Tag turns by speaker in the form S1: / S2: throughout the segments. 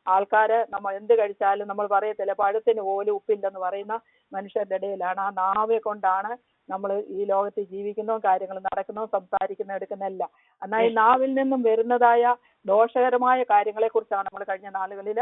S1: ആൾക്കാര് നമ്മൾ എന്ത് കഴിച്ചാലും നമ്മൾ പറയത്തില്ല പഴത്തിന് പോലും ഉപ്പില്ലെന്ന് പറയുന്ന മനുഷ്യരുടെ ഇടയിലാണ്. ആ നാവെ കൊണ്ടാണ് നമ്മൾ ഈ ലോകത്ത് ജീവിക്കുന്നതും കാര്യങ്ങൾ നടക്കുന്നതും സംസാരിക്കുന്ന എടുക്കുന്നെല്ലാം. എന്നാൽ ഈ നാവിൽ നിന്നും വരുന്നതായ ദോഷകരമായ കാര്യങ്ങളെ കുറിച്ചാണ് നമ്മൾ കഴിഞ്ഞ നാളുകളിൽ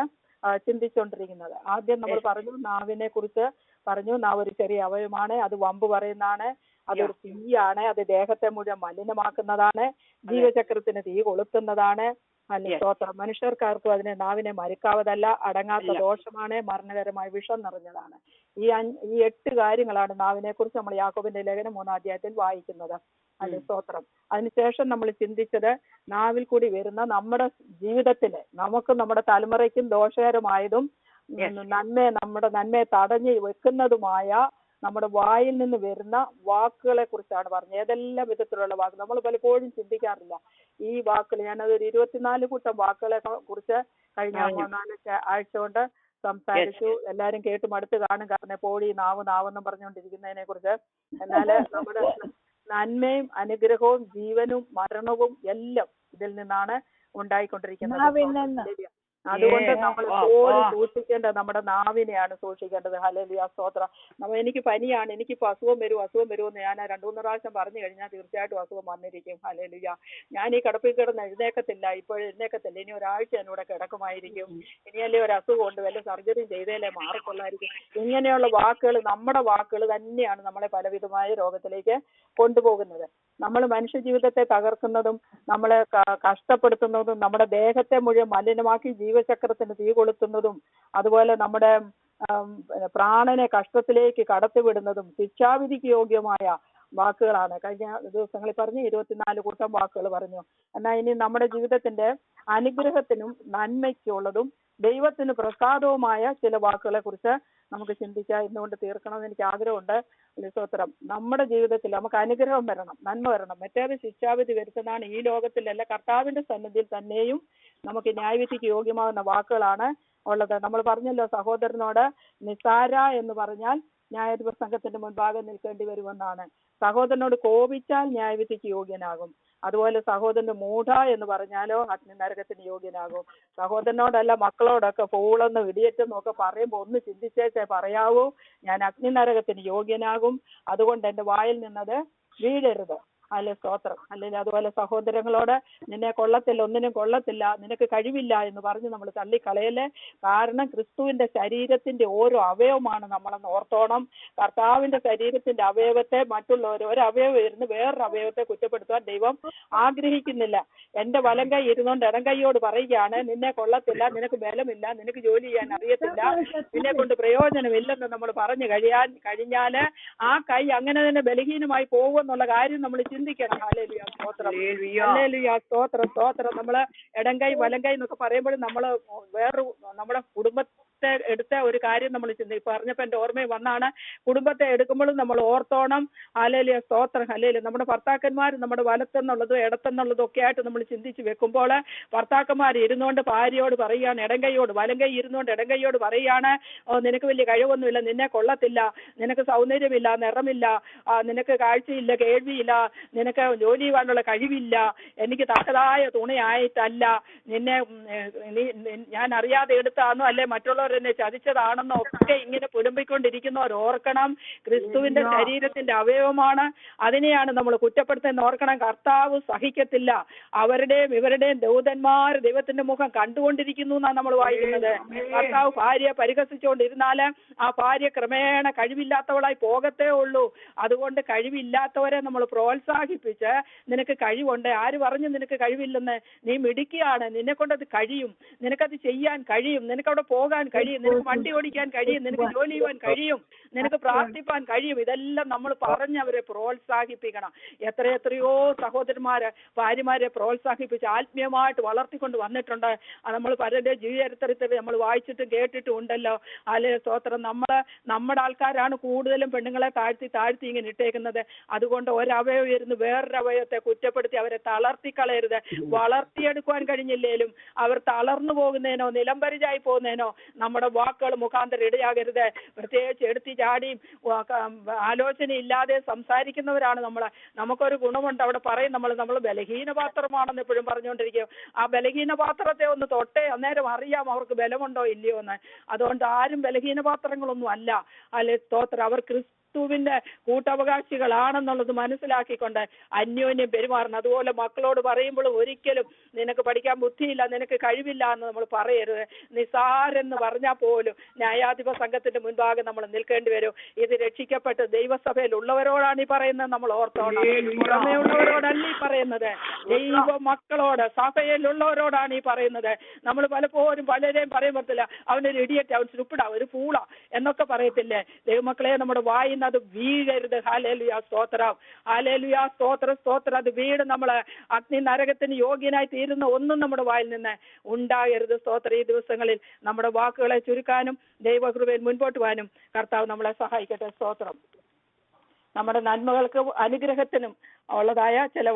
S1: ചിന്തിച്ചുകൊണ്ടിരിക്കുന്നത്. ആദ്യം നമ്മൾ പറഞ്ഞു, നാവിനെ കുറിച്ച് പറഞ്ഞു, നാവ് ഒരു ചെറിയ അവയവമാണ്, അത് വമ്പ് പറയുന്നതാണ്, അതൊരു തീയാണ്, അത് ദേഹത്തെ മുഴുവൻ മലിനമാക്കുന്നതാണ്, ജീവചക്രത്തിന് തീ കൊളുത്തുന്നതാണ്. അല്ലെ സ്തോത്രം. മനുഷ്യർക്കാർക്കും അതിനെ നാവിനെ മരുക്കാവതല്ല, അടങ്ങാത്ത ദോഷമാണ്, മരണകരമായ വിഷം നിറഞ്ഞതാണ്. ഈ 8 കാര്യങ്ങളാണ് നാവിനെ കുറിച്ച് നമ്മൾ യാക്കോബിന്റെ ലേഖനം 3-ാം അധ്യായത്തിൽ വായിക്കുന്നത്. അല്ലെ സ്തോത്രം. അതിനുശേഷം നമ്മൾ ചിന്തിച്ചത് നാവിൽ കൂടി വരുന്ന നമ്മുടെ ജീവിതത്തില് നമുക്കും നമ്മുടെ തലമുറയ്ക്കും ദോഷകരമായതും നമ്മുടെ നന്മയെ തടഞ്ഞു വെക്കുന്നതുമായ നമ്മുടെ വായിൽ നിന്ന് വരുന്ന വാക്കുകളെ കുറിച്ചാണ് പറഞ്ഞത്. ഏതെല്ലാം വിധത്തിലുള്ള വാക്ക് നമ്മൾ പലപ്പോഴും ചിന്തിക്കാറില്ല. ഈ വാക്കുകൾ ഞാനതൊരു 24 കൂട്ടം വാക്കുകളെ കുറിച്ച് കഴിഞ്ഞ 3-4 ആഴ്ച കൊണ്ട് സംസാരിച്ചു. എല്ലാരും കേട്ട് മടുത്ത് കാണും. കാരണം എപ്പോഴും ഈ നാവെന്നും പറഞ്ഞുകൊണ്ടിരിക്കുന്നതിനെ കുറിച്ച്. എന്നാല് നമ്മുടെ നന്മയും അനുഗ്രഹവും ജീവനും മരണവും എല്ലാം ഇതിൽ നിന്നാണ് ഉണ്ടായിക്കൊണ്ടിരിക്കുന്നത്. അതുകൊണ്ട് നമ്മൾ എപ്പോഴും സൂക്ഷിക്കേണ്ടത് നമ്മുടെ നാവിനെയാണ് സൂക്ഷിക്കേണ്ടത്. ഹല്ലേലൂയ സ്തോത്രം. എനിക്ക് പനിയാണ്, എനിക്കിപ്പോൾ അസുഖം വരുമെന്ന് ഞാൻ 2-3 പ്രാവശ്യം പറഞ്ഞു കഴിഞ്ഞാൽ തീർച്ചയായിട്ടും അസുഖം വന്നിരിക്കും. ഹല്ലേലൂയ. ഞാൻ ഈ കിടപ്പിൽ കിടന്ന് എഴുന്നേക്കത്തില്ല, ഇപ്പോഴും എഴുന്നേക്കത്തില്ല, ഇനി ഒരാഴ്ച എന്നൂടെ കിടക്കുമായിരിക്കും, ഇനിയല്ലേ ഒരു അസുഖം ഉണ്ട്, വല്ല സർജറിയും ചെയ്തേലേ മാറിക്കൊള്ളായിരിക്കും. ഇങ്ങനെയുള്ള വാക്കുകൾ, നമ്മുടെ വാക്കുകൾ തന്നെയാണ് നമ്മളെ പലവിധമായ രോഗത്തിലേക്ക് കൊണ്ടുപോകുന്നത്. നമ്മൾ മനുഷ്യ ജീവിതത്തെ തകർക്കുന്നതും നമ്മളെ കഷ്ടപ്പെടുത്തുന്നതും നമ്മുടെ ദേഹത്തെ മുഴുവൻ മലിനമാക്കി ജീവചക്രത്തിന് തീ കൊളുത്തുന്നതും അതുപോലെ നമ്മുടെ പ്രാണനെ കഷ്ടത്തിലേക്ക് കടത്തിവിടുന്നതും ശിക്ഷാവിധിക്ക് യോഗ്യമായ വാക്കുകളാണ്. കഴിഞ്ഞ ദിവസങ്ങളിൽ പറഞ്ഞ് 24 കൂട്ടം വാക്കുകൾ പറഞ്ഞു. എന്നാൽ ഇനി നമ്മുടെ ജീവിതത്തിന്റെ അനുഗ്രഹത്തിനും നന്മയ്ക്കുള്ളതും ദൈവത്തിന് പ്രസാദവുമായ ചില വാക്കുകളെ കുറിച്ച് നമുക്ക് ചിന്തിക്കാം. ഇന്നുകൊണ്ട് തീർക്കണമെന്ന് എനിക്ക് ആഗ്രഹമുണ്ട്. സ്തോത്രം. നമ്മുടെ ജീവിതത്തിൽ നമുക്ക് അനുഗ്രഹം വരണം, നന്മ വരണം. മറ്റേത് ശിക്ഷാവിധി വരുത്തുന്നതാണ്. ഈ ലോകത്തിലല്ല, കർത്താവിന്റെ സന്നിധിയിൽ തന്നെയും നമുക്ക് ന്യായവിധിക്ക് യോഗ്യമാകുന്ന വാക്കുകളാണ് ഉള്ളത്. നമ്മൾ പറഞ്ഞല്ലോ, സഹോദരനോട് നിസാര എന്ന് പറഞ്ഞാൽ ന്യായാധിപ സംഘത്തിന്റെ മുൻപാകെ നിൽക്കേണ്ടി വരുമെന്നാണ്. സഹോദരനോട് കോപിച്ചാൽ ന്യായവിധിക്ക് യോഗ്യനാകും. അതുപോലെ സഹോദരന് മൂഢ എന്ന് പറഞ്ഞാലോ അഗ്നി നരകത്തിന് യോഗ്യനാകും. സഹോദരനോടല്ല മക്കളോടൊക്കെ പൂളെന്ന് ഇടിയേറ്റെന്നും ഒക്കെ പറയുമ്പോൾ ഒന്ന് ചിന്തിച്ചേച്ചേ പറയാവൂ, ഞാൻ അഗ്നി നരകത്തിന് യോഗ്യനാകും. അതുകൊണ്ട് എന്റെ വായിൽ നിന്നത് വീഴരുത്. അല്ലെ സ്തോത്രം. അല്ലെങ്കിൽ അതുപോലെ സഹോദരങ്ങളോട് നിന്നെ കൊള്ളത്തില്ല, ഒന്നിനും കൊള്ളത്തില്ല, നിനക്ക് കഴിവില്ല എന്ന് പറഞ്ഞ് നമ്മൾ തള്ളിക്കളയല്ലേ. കാരണം ക്രിസ്തുവിന്റെ ശരീരത്തിന്റെ ഓരോ അവയവമാണ് നമ്മളെന്ന് ഓർത്തോണം. കർത്താവിന്റെ ശരീരത്തിന്റെ അവയവത്തെ മറ്റുള്ളവർ ഒരു അവയവം ഇരുന്ന് വേറൊരു അവയവത്തെ കുറ്റപ്പെടുത്താൻ ദൈവം ആഗ്രഹിക്കുന്നില്ല. എന്റെ വലം കൈ ഇരുന്നോണ്ട് ഇടം കൈയോട് പറയുകയാണ്, നിന്നെ കൊള്ളത്തില്ല, നിനക്ക് ബലമില്ല, നിനക്ക് ജോലി ചെയ്യാൻ അറിയത്തില്ല, നിന്നെ കൊണ്ട് പ്രയോജനമില്ലെന്ന് നമ്മൾ പറഞ്ഞു കഴിഞ്ഞാല് ആ കൈ അങ്ങനെ തന്നെ ബലഹീനമായി പോകുമെന്നുള്ള കാര്യം നമ്മൾ ചിന്തിക്കണം. ഹല്ലേലൂയ സ്തോത്രം. ഹല്ലേലൂയ സ്തോത്രം. സ്തോത്രം. നമ്മള് ഇടം കൈ വലം കൈ എന്നൊക്കെ പറയുമ്പോൾ നമ്മള് വേറൊരു നമ്മുടെ കുടുംബത്തെ എടുത്ത ഒരു കാര്യം നമ്മൾ പറഞ്ഞപ്പോ എന്റെ ഓർമ്മയിൽ വന്നാണ്. കുടുംബത്തെ എടുക്കുമ്പോഴും നമ്മൾ ഓർത്തോണം. ഹല്ലേലൂയ സ്തോത്രം. ഹല്ലേലൂയ. നമ്മുടെ ഭർത്താക്കന്മാർ നമ്മുടെ വലത്തെന്നുള്ളതും ഇടത്തെന്നുള്ളതും ഒക്കെ ആയിട്ട് നമ്മൾ ചിന്തിച്ച് വെക്കുമ്പോൾ ഭർത്താക്കന്മാർ ഇരുന്നുകൊണ്ട് ഭാര്യയോട് പറയുകയാണ്, ഇടം കൈയോട് വലം കൈ ഇരുന്നുകൊണ്ട് ഇടം കൈയോട് പറയുകയാണ്, നിനക്ക് വലിയ കഴിവൊന്നുമില്ല, നിന്നെ കൊള്ളത്തില്ല, നിനക്ക് സൗന്ദര്യമില്ല, നിറമില്ല, നിനക്ക് കാഴ്ചയില്ല, കേൾവിയില്ല, നിനക്ക് ജോലി ചെയ്യാനുള്ള കഴിവില്ല, എനിക്ക് തക്കതായ തുണയായിട്ടല്ല, നിന്നെ ഞാൻ അറിയാതെ എടുത്താന്നോ അല്ലെ മറ്റുള്ളവർ എന്നെ ചതിച്ചതാണെന്നോ ഒക്കെ ഇങ്ങനെ പുലമ്പിക്കൊണ്ടിരിക്കുന്നവർ ഓർക്കണം, ക്രിസ്തുവിന്റെ ശരീരത്തിന്റെ അവയവമാണ്. അതിനെയാണ് നമ്മൾ കുറ്റപ്പെടുത്തുന്ന ഓർക്കണം. കർത്താവ് സഹിക്കത്തില്ല. അവരുടെയും ഇവരുടെയും ദൂതന്മാർ ദൈവത്തിന്റെ മുഖം കണ്ടുകൊണ്ടിരിക്കുന്നു എന്നാണ് നമ്മൾ വായിക്കുന്നത്. കർത്താവ് ഭാര്യയെ പരിഹസിച്ചുകൊണ്ടിരുന്നാല് ആ ഭാര്യ ക്രമേണ കഴിവില്ലാത്തവളായി പോകത്തേ ഉള്ളൂ. അതുകൊണ്ട് കഴിവില്ലാത്തവരെ നമ്മൾ പ്രോത്സാഹിപ്പിച്ച്, നിനക്ക് കഴിവുണ്ട്, ആര് പറഞ്ഞു നിനക്ക് കഴിവില്ലെന്ന്, നീ മിടുക്കിയാണ്, നിന്നെ കൊണ്ടത് കഴിയും, നിനക്കത് ചെയ്യാൻ കഴിയും, നിനക്കവിടെ പോകാൻ കഴിയും, നിനക്ക് വണ്ടി ഓടിക്കാൻ കഴിയും, നിനക്ക് ജോലി ചെയ്യാൻ കഴിയും, നിനക്ക് പ്രാർത്ഥിപ്പാൻ കഴിയും. ഇതെല്ലാം നമ്മൾ പറഞ്ഞ് അവരെ പ്രോത്സാഹിപ്പിക്കണം. എത്രയോ സഹോദരന്മാര് ഭാര്യമാരെ പ്രോത്സാഹിപ്പിച്ച് ആത്മീയമായിട്ട് വളർത്തിക്കൊണ്ട് വന്നിട്ടുണ്ട്. നമ്മൾ പലരുടെ ജീവചരിത്രത്തിൽ നമ്മൾ വായിച്ചിട്ടും കേട്ടിട്ടും ഉണ്ടല്ലോ. അല്ലെ സ്തോത്രം. നമ്മുടെ ആൾക്കാരാണ് കൂടുതലും പെണ്ണുങ്ങളെ താഴ്ത്തി ഇങ്ങനെ ഇട്ടേക്കുന്നത്. അതുകൊണ്ട് ഒരവയവം ഇരുന്ന് വേറൊരു അവയവത്തെ കുറ്റപ്പെടുത്തി അവരെ തളർത്തിക്കളയരുത്. വളർത്തിയെടുക്കുവാൻ കഴിഞ്ഞില്ലേലും അവർ തളർന്നു പോകുന്നതിനോ നിലംപരിചായി പോകുന്നതിനോ നമ്മുടെ വാക്കുകൾ മുഖാന്തരം ഇടയാകരുത്. പ്രത്യേകിച്ച് എടുത്തി ചാടിയും ആലോചന ഇല്ലാതെ സംസാരിക്കുന്നവരാണ് നമ്മൾ. നമുക്കൊരു ഗുണമുണ്ട്, അവിടെ പറയും നമ്മൾ ബലഹീന പാത്രമാണെന്ന് എപ്പോഴും പറഞ്ഞുകൊണ്ടിരിക്കും. ആ ബലഹീന പാത്രത്തെ ഒന്ന് തൊട്ടേ അന്നേരം അറിയാം അവർക്ക് ബലമുണ്ടോ ഇല്ലയോ എന്ന്. അതുകൊണ്ട് ആരും ബലഹീന പാത്രങ്ങളൊന്നും അല്ല. അല്ലെ സ്തോത്രം. അവർ ക്രിസ്തുവിന്റെ കൂട്ടവകാശികളാണെന്നുള്ളത് മനസ്സിലാക്കിക്കൊണ്ട് അന്യോന്യം പെരുമാറണം. അതുപോലെ മക്കളോട് പറയുമ്പോൾ ഒരിക്കലും നിനക്ക് പഠിക്കാൻ ബുദ്ധിയില്ല, നിനക്ക് കഴിവില്ല എന്ന് നമ്മൾ പറയരുത്. നിസാരെന്ന് പറഞ്ഞാൽ പോലും ന്യായാധിപ സംഘത്തിന്റെ മുൻപാകെ നമ്മൾ നിൽക്കേണ്ടി വരും. ഇത് രക്ഷിക്കപ്പെട്ട് ദൈവസഭയിൽ ഉള്ളവരോടാണ് ഈ പറയുന്നത്. നമ്മൾ ഓർത്തോണം, പുറമേ ഉള്ളവരോടല്ല ഈ പറയുന്നത്, ദൈവ മക്കളോട് സഭയിലുള്ളവരോടാണ് ഈ പറയുന്നത്. നമ്മൾ പലപ്പോഴും പലരെയും പറയാൻ പറ്റില്ല, അവനൊരു ഇടിയറ്റ്, അവൻ ചുപ്പിട, ഒരു പൂള എന്നൊക്കെ പറയത്തില്ലേ. ദൈവമക്കളെ, നമ്മുടെ വായിന്ന് അത് വീഴരുത്. ഹല്ലേലൂയ സ്തോത്രം, ഹല്ലേലൂയ സ്തോത്രം, സ്തോത്രം. അത് വീട് നമ്മൾ അഗ്നി നരകത്തിന് യോഗ്യനായി തീരുന്ന ഒന്നും നമ്മുടെ വായിൽ നിന്ന് ഉണ്ടാകരുത്. സ്തോത്രം. ഈ ദിവസങ്ങളിൽ നമ്മുടെ വാക്കുകളെ ചുരുക്കാനും ദൈവകൃപയിൽ മുൻപോട്ട് പോകാനും കർത്താവ് നമ്മളെ സഹായിക്കട്ടെ. സ്തോത്രം. നമ്മുടെ നന്മകൾക്ക് അനുഗ്രഹത്തിനും ഉള്ളതായ ചില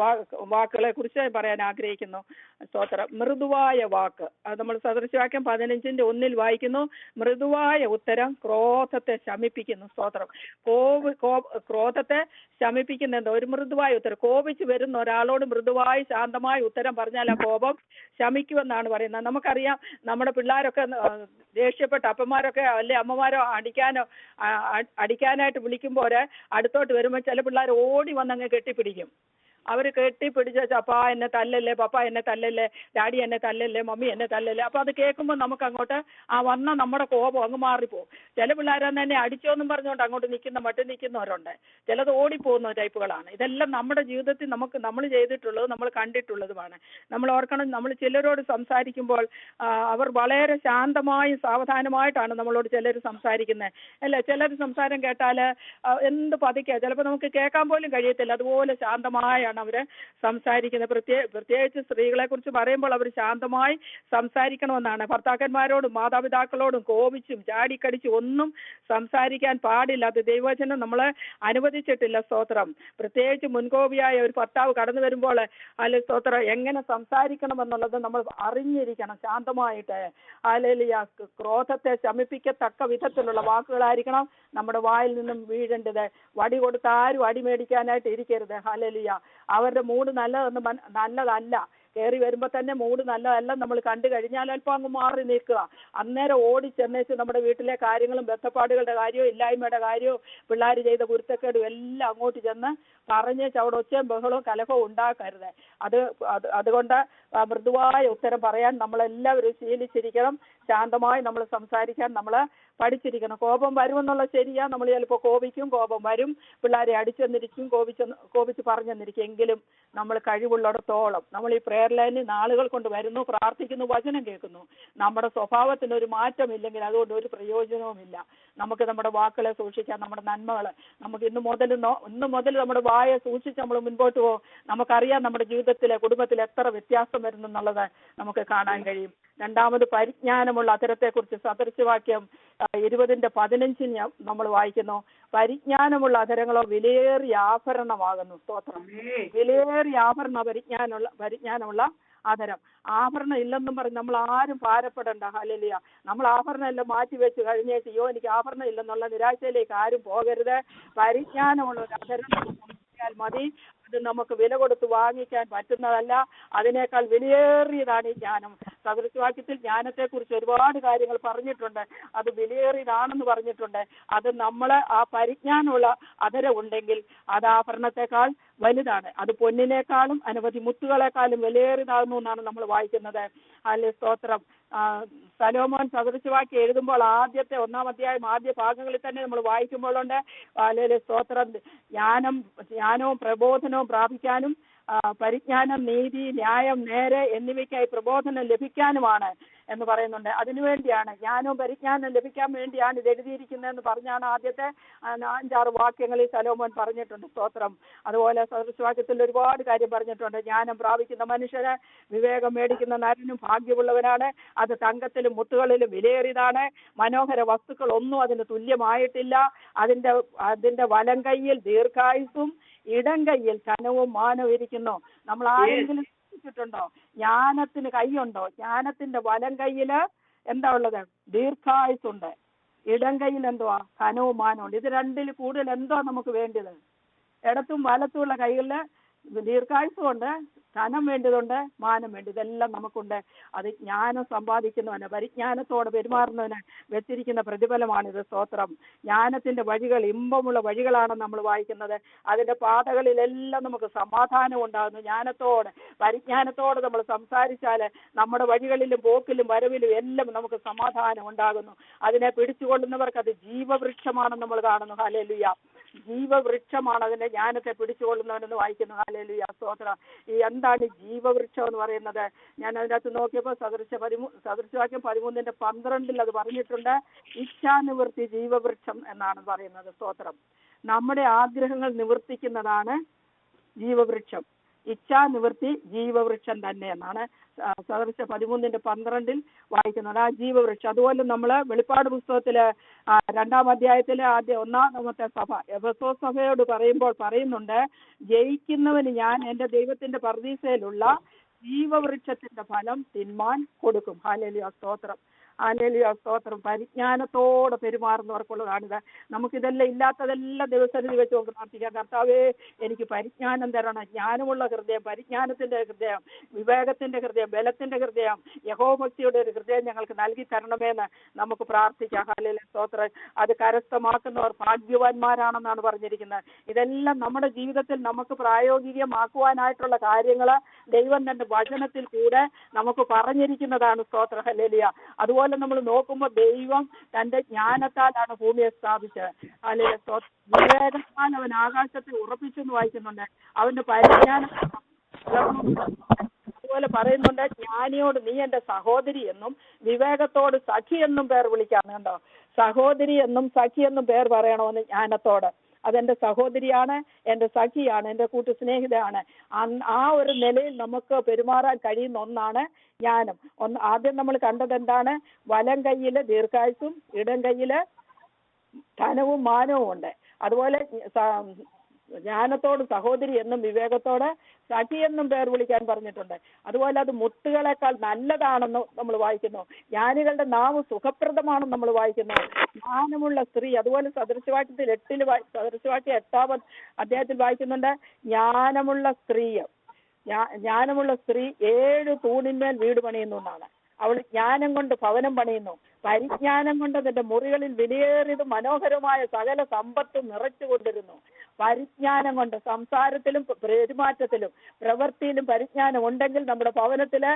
S1: വാക്കുകളെ കുറിച്ച് പറയാൻ ആഗ്രഹിക്കുന്നു. സ്തോത്രം. മൃദുവായ വാക്ക്, അത് നമ്മൾ സദൃശവാക്യം 15:1 വായിക്കുന്നു. മൃദുവായ ഉത്തരം ക്രോധത്തെ ശമിപ്പിക്കുന്നു. സ്തോത്രം. ക്രോധത്തെ ശമിപ്പിക്കുന്ന എന്താ? ഒരു മൃദുവായ ഉത്തരം. കോപിച്ച് വരുന്ന ഒരാളോട് മൃദുവായി ശാന്തമായി ഉത്തരം പറഞ്ഞാൽ ആ കോപം ശമിക്കുമെന്നാണ് പറയുന്നത്. നമുക്കറിയാം, നമ്മുടെ പിള്ളേരൊക്കെ ദേഷ്യപ്പെട്ട അപ്പന്മാരൊക്കെ അല്ലെ അമ്മമാരോ അടിക്കാനായിട്ട് വിളിക്കുമ്പോൾ അടുത്തോട്ട് വരുമ്പോൾ ചില പിള്ളേർ ഓടി വന്നങ്ങ് കെട്ടിപ്പിടിക്കും. അവർ കെട്ടിപ്പിടിച്ച അപ്പാ എന്നെ തല്ലല്ലേ, പപ്പ എന്നെ തല്ലല്ലേ, ഡാഡി എന്നെ തല്ലല്ലേ, മമ്മി എന്നെ തല്ലല്ലേ. അപ്പൊ അത് കേൾക്കുമ്പോൾ നമുക്ക് അങ്ങോട്ട് വന്ന നമ്മുടെ കോപം അങ്ങ് മാറിപ്പോവും. ചില പിള്ളേരെന്ന് തന്നെ അടിച്ചോന്നും പറഞ്ഞുകൊണ്ട് അങ്ങോട്ട് നിൽക്കുന്നവരുണ്ട്. ചിലത് ഓടിപ്പോകുന്ന ടൈപ്പുകളാണ്. ഇതെല്ലാം നമ്മുടെ ജീവിതത്തിൽ നമ്മൾ ചെയ്തിട്ടുള്ളത്, നമ്മൾ കണ്ടിട്ടുള്ളതുമാണ്. നമ്മൾ ഓർക്കണം, നമ്മൾ ചിലരോട് സംസാരിക്കുമ്പോൾ അവർ വളരെ ശാന്തമായും സാവധാനമായിട്ടാണ് നമ്മളോട് ചിലർ സംസാരിക്കുന്നത്. അല്ലേ, ചിലർ സംസാരം കേട്ടാൽ എന്ത് പതുക്കെ, ചിലപ്പോൾ നമുക്ക് കേൾക്കാൻ പോലും കഴിയത്തില്ല. അതുപോലെ ശാന്തമായാണ് അവര് സംസാരിക്കുന്നത്. പ്രത്യേകിച്ച് സ്ത്രീകളെ കുറിച്ച് പറയുമ്പോൾ അവർ ശാന്തമായി സംസാരിക്കണമെന്നാണ്. ഭർത്താക്കന്മാരോടും മാതാപിതാക്കളോടും കോപിച്ചും ചാടിക്കടിച്ചും ഒന്നും സംസാരിക്കാൻ പാടില്ല. അത് ദൈവവചനം നമ്മളെ അനുവദിച്ചിട്ടില്ല. സ്തോത്രം. പ്രത്യേകിച്ച് മുൻകോപിയായ ഒരു ഭർത്താവ് കടന്നു വരുമ്പോൾ അല്ലെ സ്തോത്രം, എങ്ങനെ സംസാരിക്കണമെന്നുള്ളത് നമ്മൾ അറിഞ്ഞിരിക്കണം ശാന്തമായിട്ട്. ഹല്ലേലൂയ. ക്രോധത്തെ ശമിപ്പിക്കത്തക്ക വിധത്തിലുള്ള വാക്കുകളായിരിക്കണം നമ്മുടെ വായിൽ നിന്നും വീഴേണ്ടത്. വടി കൊടുത്ത് ആരും അടി മേടിക്കാനായിട്ട് ഇരിക്കരുത്. ഹല്ലേലൂയ. അവരുടെ മൂഡ് നല്ലതല്ല. കയറി വരുമ്പോൾ തന്നെ മൂഡ് നല്ലതല്ല. നമ്മൾ കണ്ടു കഴിഞ്ഞാൽ അല്പം അങ്ങ് മാറി നിൽക്കുക. അന്നേരം ഓടി ചെന്നേച്ച് നമ്മുടെ വീട്ടിലെ കാര്യങ്ങളും ബന്ധപ്പാടുകളുടെ കാര്യവും ഇല്ലായ്മയുടെ കാര്യവും പിള്ളേർ ചെയ്ത കുരുത്തക്കേടും എല്ലാം അങ്ങോട്ട് ചെന്ന് പറഞ്ഞേച്ച് അവിടെ ഒച്ചയും ബഹളവും കലഹവും ഉണ്ടാക്കരുത്. അതുകൊണ്ട് മൃദുവായ ഉത്തരം പറയാൻ നമ്മളെല്ലാവരും ശീലിച്ചിരിക്കണം. ശാന്തമായി നമ്മൾ സംസാരിക്കാൻ നമ്മൾ പഠിച്ചിരിക്കണം. കോപം വരുമെന്നുള്ള ശരിയാ, നമ്മൾ ചിലപ്പോൾ കോപിക്കും, കോപം വരും, പിള്ളേരെ അടിച്ചെന്നിരിക്കും, കോപിച്ച് പറഞ്ഞെന്നിരിക്കും. എങ്കിലും നമ്മൾ കഴിവുള്ളിടത്തോളം നമ്മൾ ഈ പ്രെയർ ലൈനിൽ നാളുകൾ കൊണ്ട് വരുന്നു, പ്രാർത്ഥിക്കുന്നു, വചനം കേൾക്കുന്നു. നമ്മുടെ സ്വഭാവത്തിനൊരു മാറ്റമില്ലെങ്കിൽ അതുകൊണ്ട് ഒരു പ്രയോജനവുമില്ല. നമുക്ക് നമ്മുടെ വാക്കുകളെ സൂക്ഷിക്കാം, നമ്മുടെ നന്മകൾ നമുക്ക് ഇന്ന് മുതൽ നമ്മുടെ വായെ സൂക്ഷിച്ച് നമ്മൾ മുൻപോട്ട് പോകും. നമുക്കറിയാം നമ്മുടെ ജീവിതത്തിലെ കുടുംബത്തിൽ എത്ര വ്യത്യാസം വരുന്നെന്നുള്ളത് നമുക്ക് കാണാൻ കഴിയും. രണ്ടാമത്, പരിജ്ഞാനമുള്ള അധരത്തെക്കുറിച്ച് സദൃശവാക്യം 20:15 നമ്മൾ വായിക്കുന്നു. പരിജ്ഞാനമുള്ള അധരങ്ങളോ വിലയേറിയ ആഭരണമാകുന്നു. സ്തോത്രം. വിലയേറിയ പരിജ്ഞാനമുള്ള ആദരം. ആഭരണം ഇല്ലെന്നും പറഞ്ഞ് നമ്മൾ ആരും ഭാരപ്പെടണ്ട. ഹല്ലേലൂയ. നമ്മൾ ആഭരണം എല്ലാം മാറ്റി വെച്ച് കഴിഞ്ഞേച്ച് എനിക്ക് ആഭരണം ഇല്ലെന്നുള്ള നിരാശയിലേക്ക് ആരും പോകരുത്. പരിജ്ഞാനമുള്ള ഒരു ആദരം മതി. അത് നമുക്ക് വില കൊടുത്ത് വാങ്ങിക്കാൻ പറ്റുന്നതല്ല. അതിനേക്കാൾ വിലയേറിയതാണ് ഈ ജ്ഞാനം. സദൃശവാക്യത്തിൽ ജ്ഞാനത്തെക്കുറിച്ച് ഒരുപാട് കാര്യങ്ങൾ പറഞ്ഞിട്ടുണ്ട്. അത് വിലയേറിയതാണെന്ന് പറഞ്ഞിട്ടുണ്ട്. അത് നമ്മളെ ആ പരിജ്ഞാനമുള്ള അധരം ഉണ്ടെങ്കിൽ അത് ആഭരണത്തെക്കാൾ വലുതാണ്. അത് പൊന്നിനേക്കാളും അനവധി മുത്തുകളെക്കാളും വിലയേറിയതാകുന്നു എന്നാണ് നമ്മൾ വായിക്കുന്നത്. അല്ലെ സ്തോത്രം. ശലോമോൻ സദൃശവാക്യം എഴുതുമ്പോൾ ആദ്യത്തെ 1-ാം അധ്യായം ആദ്യ ഭാഗങ്ങളിൽ തന്നെ നമ്മൾ വായിക്കുമ്പോഴുണ്ട് അല്ലെ സ്തോത്രം, ജ്ഞാനവും പ്രബോധനവും പ്രാപിക്കാനും പരിജ്ഞാനം, നീതി, ന്യായം, നേരെ എന്നിവയ്ക്കായി പ്രബോധനം ലഭിക്കാനുമാണ് എന്ന് പറയുന്നുണ്ട്. അതിനുവേണ്ടിയാണ്, ജ്ഞാനവും പരിജ്ഞാനം ലഭിക്കാൻ വേണ്ടിയാണ് ഇത് എഴുതിയിരിക്കുന്നതെന്ന് പറഞ്ഞാണ് ആദ്യത്തെ 5-6 വാക്യങ്ങളിൽ ശലോമോൻ പറഞ്ഞിട്ടുണ്ട്. സ്തോത്രം. അതുപോലെ സദൃശവാക്യത്തിൽ ഒരുപാട് കാര്യം പറഞ്ഞിട്ടുണ്ട്. ജ്ഞാനം പ്രാപിക്കുന്ന മനുഷ്യന് വിവേകം മേടിക്കുന്ന നരനും ഭാഗ്യമുള്ളവനാണ്. അത് തങ്കത്തിലും മുത്തുകളിലും വിലയേറിയതാണ്. മനോഹര വസ്തുക്കൾ ഒന്നും അതിന് തുല്യമായിട്ടില്ല. അതിന്റെ വലം കൈയിൽ ദീർഘായുസ്സും ഇടം കൈയിൽ ധനവും മാനവും ഇരിക്കുന്നു. നമ്മൾ ആരെങ്കിലും ണ്ടോ? ജ്ഞാനത്തിന് കൈയുണ്ടോ? ജ്ഞാനത്തിന്റെ വലം കൈയില് എന്താ ഉള്ളത്? ദീർഘായുസുണ്ട്. ഇടം കയ്യിൽ എന്തുവാ? ധനവും മാനമുണ്ട്. ഇത് രണ്ടിൽ കൂടുതൽ എന്തോ നമുക്ക് വേണ്ടത്? ഇടത്തും വലത്തുമുള്ള കൈകളില് ദീർഘായുസുണ്ട്, ധനം വേണ്ടതുണ്ട്, മാനം വേണ്ടി, ഇതെല്ലാം നമുക്കുണ്ട്. അത് ജ്ഞാനം സമ്പാദിക്കുന്നവന്, പരിജ്ഞാനത്തോടെ പെരുമാറുന്നവന് വെച്ചിരിക്കുന്ന പ്രതിഫലമാണിത്. സ്തോത്രം. ജ്ഞാനത്തിന്റെ വഴികൾ ഇമ്പമുള്ള വഴികളാണ് നമ്മൾ വായിക്കുന്നത്. അതിന്റെ പാതകളിലെല്ലാം നമുക്ക് സമാധാനം ഉണ്ടാകുന്നു. ജ്ഞാനത്തോടെ പരിജ്ഞാനത്തോടെ നമ്മൾ സംസാരിച്ചാല് നമ്മുടെ വഴികളിലും പോക്കിലും വരവിലും എല്ലാം നമുക്ക് സമാധാനം ഉണ്ടാകുന്നു. അതിനെ പിടിച്ചുകൊള്ളുന്നവർക്ക് അത് ജീവവൃക്ഷമാണെന്ന് നമ്മൾ കാണുന്നു. ഹല്ലേലൂയ. ജീവവൃക്ഷമാണ് അതിന്റെ ജ്ഞാനത്തെ പിടിച്ചുകൊള്ളുന്നവനെന്ന് വായിക്കുന്നു. ഹല്ലേലൂയ. സ്തോത്രം. ഈ എന്താണ് ജീവവൃക്ഷം എന്ന് പറയുന്നത്? ഞാൻ അതിനകത്ത് നോക്കിയപ്പോൾ സദൃശവാക്യം 13:12 അത് പറഞ്ഞിട്ടുണ്ട്. ഇച്ഛാനിവൃത്തി ജീവവൃക്ഷം എന്നാണ് പറയുന്നത്. സ്തോത്രം. നമ്മുടെ ആഗ്രഹങ്ങൾ നിവർത്തിക്കുന്നതാണ് ജീവവൃക്ഷം. ഇച്ഛാനിവൃത്തി ജീവവൃക്ഷം തന്നെ എന്നാണ് സദൃശ 13:12 വായിക്കുന്നത്. ആ ജീവവൃക്ഷം. അതുപോലെ നമ്മള് വെളിപ്പാട് പുസ്തകത്തില് 2-ാം അധ്യായത്തിലെ 1-ാമത്തെ സഭ എഫെസോസ് സഭയോട് പറയുന്നുണ്ട്, ജയിക്കുന്നവന് ഞാൻ എന്റെ ദൈവത്തിന്റെ പർദീസയിലുള്ള ജീവവൃക്ഷത്തിന്റെ ഫലം തിന്മാൻ കൊടുക്കും. ഹല്ലേലൂയ. സ്തോത്രം. ഹല്ലേലൂയ. സ്തോത്രം. പരിജ്ഞാനത്തോടെ പെരുമാറുന്നവർക്കുള്ളതാണിത്. നമുക്കിതെല്ലാം ഇല്ലാത്തതെല്ലാം ദിവസത്തിൽ വെച്ച് നമുക്ക് പ്രാർത്ഥിക്കാം. കർത്താവേ, എനിക്ക് പരിജ്ഞാനം തരണം. ജ്ഞാനമുള്ള ഹൃദയം, പരിജ്ഞാനത്തിന്റെ ഹൃദയം, വിവേകത്തിന്റെ ഹൃദയം, ബലത്തിന്റെ ഹൃദയം, യഹോഭക്തിയുടെ ഒരു ഹൃദയം ഞങ്ങൾക്ക് നൽകി തരണമെന്ന് നമുക്ക് പ്രാർത്ഥിക്കാം. ഹല്ലേലൂയ. സ്തോത്രം. അത് കരസ്ഥമാക്കുന്നവർ ഭാഗ്യവാന്മാരാണെന്നാണ് പറഞ്ഞിരിക്കുന്നത്. ഇതെല്ലാം നമ്മുടെ ജീവിതത്തിൽ നമുക്ക് പ്രായോഗികമാക്കുവാനായിട്ടുള്ള കാര്യങ്ങള് ദൈവം തന്റെ വചനത്തിൽ കൂടെ നമുക്ക് പറഞ്ഞിരിക്കുന്നതാണ്. സ്തോത്രം. ഹല്ലേലൂയ. അതുപോലെ നമ്മൾ നോക്കുമ്പോൾ ദൈവം തന്റെ ജ്ഞാനത്താലാണ് ഭൂമിയെ സ്ഥാപിച്ചത്. അല്ലെ? വിവേകത്താൽ അവൻ ആകാശത്തെ ഉറപ്പിച്ചെന്ന് വായിക്കുന്നുണ്ട്. അവന്റെ പരിജ്ഞാനം അതുപോലെ പറയുന്നുണ്ട്, ജ്ഞാനിയോട് നീ എന്റെ സഹോദരി എന്നും വിവേകത്തോട് സഖി എന്നും പേർ വിളിക്കാം. കണ്ടോ? സഹോദരി എന്നും സഖി എന്നും പേർ പറയണമെന്ന് ജ്ഞാനത്തോട്. അതെന്റെ സഹോദരിയാണ്, എന്റെ സഖിയാണ്, എന്റെ കൂട്ടു സ്നേഹിതയാണ്. ആ ഒരു നിലയിൽ നമുക്ക് പെരുമാറാൻ കഴിയുന്ന ഒന്നാണ് ജ്ഞാനം. ആദ്യം നമ്മൾ കണ്ടത് എന്താണ്? വലം കൈയില് ദീർഘായുസും ഇടം കൈയില് ധനവും മാനവും ഉണ്ട്. അതുപോലെ ജ്ഞാനത്തോട് സഹോദരി എന്നും വിവേകത്തോട് സഖി എന്നും പേർ വിളിക്കാൻ പറഞ്ഞിട്ടുണ്ട്. അതുപോലെ അത് മുത്തുകളെക്കാൾ നല്ലതാണെന്ന് നമ്മൾ വായിക്കുന്നു. ജ്ഞാനികളുടെ നാവ് സുഖപ്രദമാണെന്ന് നമ്മൾ വായിക്കുന്നു. ജ്ഞാനമുള്ള സ്ത്രീ, അതുപോലെ സദൃശവാക്യത്തിൽ 8-ാം അധ്യായത്തിൽ വായിക്കുന്നുണ്ട്, ജ്ഞാനമുള്ള സ്ത്രീ 7 തൂണിന്മേൽ വീട് പണിയുന്നു എന്നാണ്. അവൾ ജ്ഞാനം കൊണ്ട് ഭവനം പണിയുന്നു. പരിജ്ഞാനം കൊണ്ട് അതിന്റെ മുറികളിൽ വിലയേറിയതും മനോഹരമായ സകല സമ്പത്തും നിറച്ചു കൊണ്ടിരുന്നു. പരിജ്ഞാനം കൊണ്ട് സംസാരത്തിലും പെരുമാറ്റത്തിലും പ്രവൃത്തിയിലും പരിജ്ഞാനം ഉണ്ടെങ്കിൽ നമ്മുടെ ഭവനത്തില്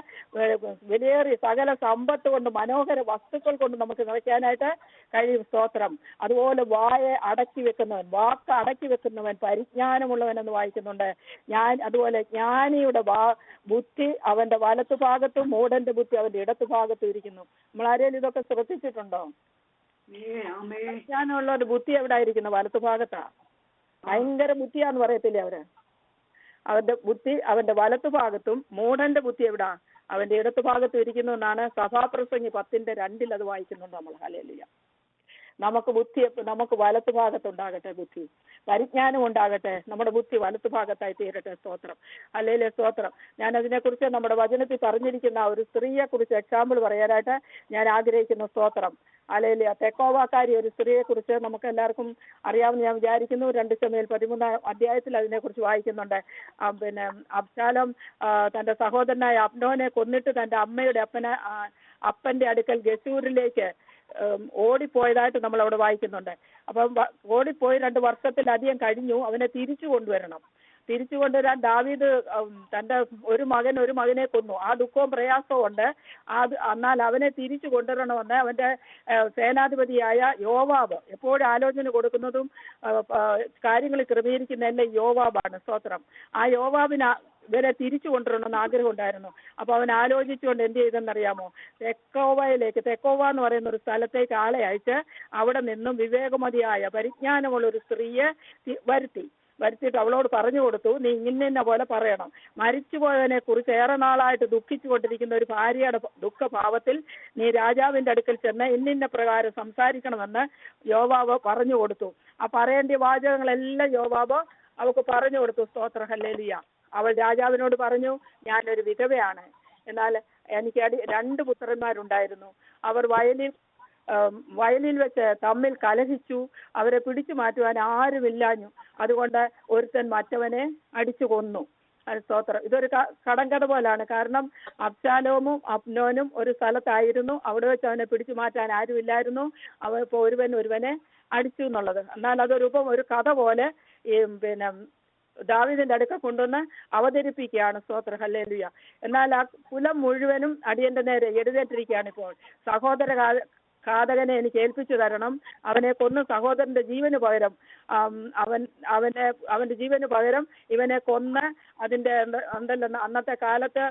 S1: വിലയേറിയ സകല സമ്പത്ത് കൊണ്ട് മനോഹര വസ്തുക്കൾ കൊണ്ട് നമുക്ക് നിറയ്ക്കാനായിട്ട് കഴിയും. സ്തോത്രം. അതുപോലെ വാക്ക് അടക്കി വെക്കുന്നവൻ പരിജ്ഞാനമുള്ളവൻ എന്ന് വായിക്കുന്നുണ്ട്. അതുപോലെ ജ്ഞാനിയുടെ ബുദ്ധി അവന്റെ വലത്തുഭാഗത്തും മൂഢന്റെ ബുദ്ധി അവന്റെ ഇടത്തുഭാഗത്തും ഇരിക്കുന്നു. നമ്മൾ ആരെങ്കിലും ഇതൊക്കെ ശ്രദ്ധിച്ചിട്ടുണ്ടോ? പരിജ്ഞാനമുള്ള ഒരു ബുദ്ധി എവിടെ ഇരിക്കുന്നു? വലത്തുഭാഗത്താ. ഭയങ്കര ബുദ്ധിയാന്ന് പറയത്തില്ലേ അവര്? അവന്റെ ബുദ്ധി അവന്റെ വലത്തുഭാഗത്തും മൂഢന്റെ ബുദ്ധി എവിടാ? അവന്റെ ഇടത്തുഭാഗത്തും ഇരിക്കുന്നു എന്നാണ് സഭാപ്രസംഗി 10:2 അത് വായിക്കുന്നുണ്ട് നമ്മൾ. ഹല്ലേലൂയ. നമുക്ക് വലത്തുഭാഗത്തുണ്ടാകട്ടെ ബുദ്ധി, പരിജ്ഞാനം ഉണ്ടാകട്ടെ, നമ്മുടെ ബുദ്ധി വലത്തുഭാഗത്തായി തീരട്ടെ. സ്തോത്രം. ഹല്ലേലൂയ. സ്തോത്രം. ഞാൻ അതിനെക്കുറിച്ച് നമ്മുടെ വചനത്തിൽ പറഞ്ഞിരിക്കുന്ന ഒരു സ്ത്രീയെ കുറിച്ച് എക്സാമ്പിൾ പറയാനായിട്ട് ഞാൻ ആഗ്രഹിക്കുന്നു. സ്തോത്രം. ഹല്ലേലൂയ. തെക്കോവാക്കാരി ഒരു സ്ത്രീയെ കുറിച്ച് നമുക്ക് എല്ലാവർക്കും അറിയാമെന്ന് ഞാൻ വിചാരിക്കുന്നു. 2 ശമൂവേൽ 13-ാം അധ്യായത്തിൽ അതിനെക്കുറിച്ച് വായിക്കുന്നുണ്ട്. പിന്നെ അബ്ശാലോം തന്റെ സഹോദരനായ അബ്നോനെ കൊന്നിട്ട് തന്റെ അപ്പന്റെ അടുക്കൽ ഗശൂരിലേക്ക് ഓടിപ്പോയതായിട്ട് നമ്മൾ അവിടെ വായിക്കുന്നുണ്ട്. അപ്പം ഓടിപ്പോയി 2 വർഷത്തിലധികം കഴിഞ്ഞു. അവനെ തിരിച്ചു കൊണ്ടുവരാൻ ദാവീദ് തന്റെ ഒരു മകനെ കൊന്നു. ആ ദുഃഖവും പ്രയാസവും ഉണ്ട്. എന്നാൽ അവനെ തിരിച്ചു കൊണ്ടുവരണമെന്ന് അവന്റെ സേനാധിപതിയായ യോവാബ് എപ്പോഴും ആലോചന കൊടുക്കുന്നതും കാര്യങ്ങൾ ക്രമീകരിക്കുന്നതെല്ലാം യോവാബാണ്. സ്തോത്രം. ആ യോവാബിന് ഇവരെ തിരിച്ചു കൊണ്ടുവരണമെന്ന് ആഗ്രഹം ഉണ്ടായിരുന്നു. അപ്പൊ അവൻ ആലോചിച്ചുകൊണ്ട് എന്ത് ചെയ്തെന്നറിയാമോ? തെക്കോവ എന്ന് പറയുന്ന ഒരു സ്ഥലത്തേക്ക് ആളെ അയച്ച് അവിടെ നിന്നും വിവേകമതിയായ പരിജ്ഞാനമുള്ള ഒരു സ്ത്രീയെ വരുത്തിയിട്ട് അവളോട് പറഞ്ഞു കൊടുത്തു, നീ ഇന്ന പോലെ പറയണം. മരിച്ചുപോയവനെ കുറിച്ച് ഏറെ നാളായിട്ട് ദുഃഖിച്ചു കൊണ്ടിരിക്കുന്ന ഒരു ഭാര്യയുടെ ദുഃഖഭാവത്തിൽ നീ രാജാവിന്റെ അടുക്കൽ ചെന്ന് ഇന്ന പ്രകാരം സംസാരിക്കണമെന്ന് യോവാബ് പറഞ്ഞു കൊടുത്തു. ആ പറയേണ്ട വാചകങ്ങളെല്ലാം യോവാബ് അവൾക്ക് പറഞ്ഞു കൊടുത്തു. സ്തോത്ര. ഹല്ലേലൂയ. അവൾ രാജാവിനോട് പറഞ്ഞു, ഞാനൊരു വിധവയാണ്, എന്നാൽ എനിക്ക് രണ്ട് പുത്രന്മാരുണ്ടായിരുന്നു. അവർ വയലിൽ വെച്ച് തമ്മിൽ കലഹിച്ചു. അവരെ പിടിച്ചു മാറ്റുവാൻ ആരുമില്ലാഞ്ഞു. അതുകൊണ്ട് ഒരുത്തൻ മറ്റവനെ അടിച്ചു കൊന്നു. സ്തോത്രം. ഇതൊരു കടങ്കഥ പോലാണ്. കാരണം അബ്ശാലോമും അബ്നോനും ഒരു സ്ഥലത്തായിരുന്നു. അവിടെ വെച്ച് അവനെ പിടിച്ചു മാറ്റാൻ ആരുമില്ലായിരുന്നു. അവൻ ഇപ്പോൾ ഒരുവനെ അടിച്ചു എന്നുള്ളത്. എന്നാൽ ഒരു കഥ പോലെ പിന്നെ ദാവീദിന്റെ അടുക്ക കൊണ്ടുവന്ന് അവതരിപ്പിക്കുകയാണ്. സ്തോത്ര ഹല്ലേലൂയ. എന്നാൽ ആ കുലം മുഴുവനും അടിയന്റെ നേരെ എഴുന്നേറ്റിരിക്കുകയാണ്. ഇപ്പോൾ സഹോദര ഘാതകനെ എനിക്ക് ഏൽപ്പിച്ചു തരണം. അവനെ കൊന്ന് സഹോദരന്റെ ജീവന് പകരം അവന്റെ ജീവന് പകരം ഇവനെ കൊന്ന് അതിന്റെ അന്നത്തെ കാലത്ത്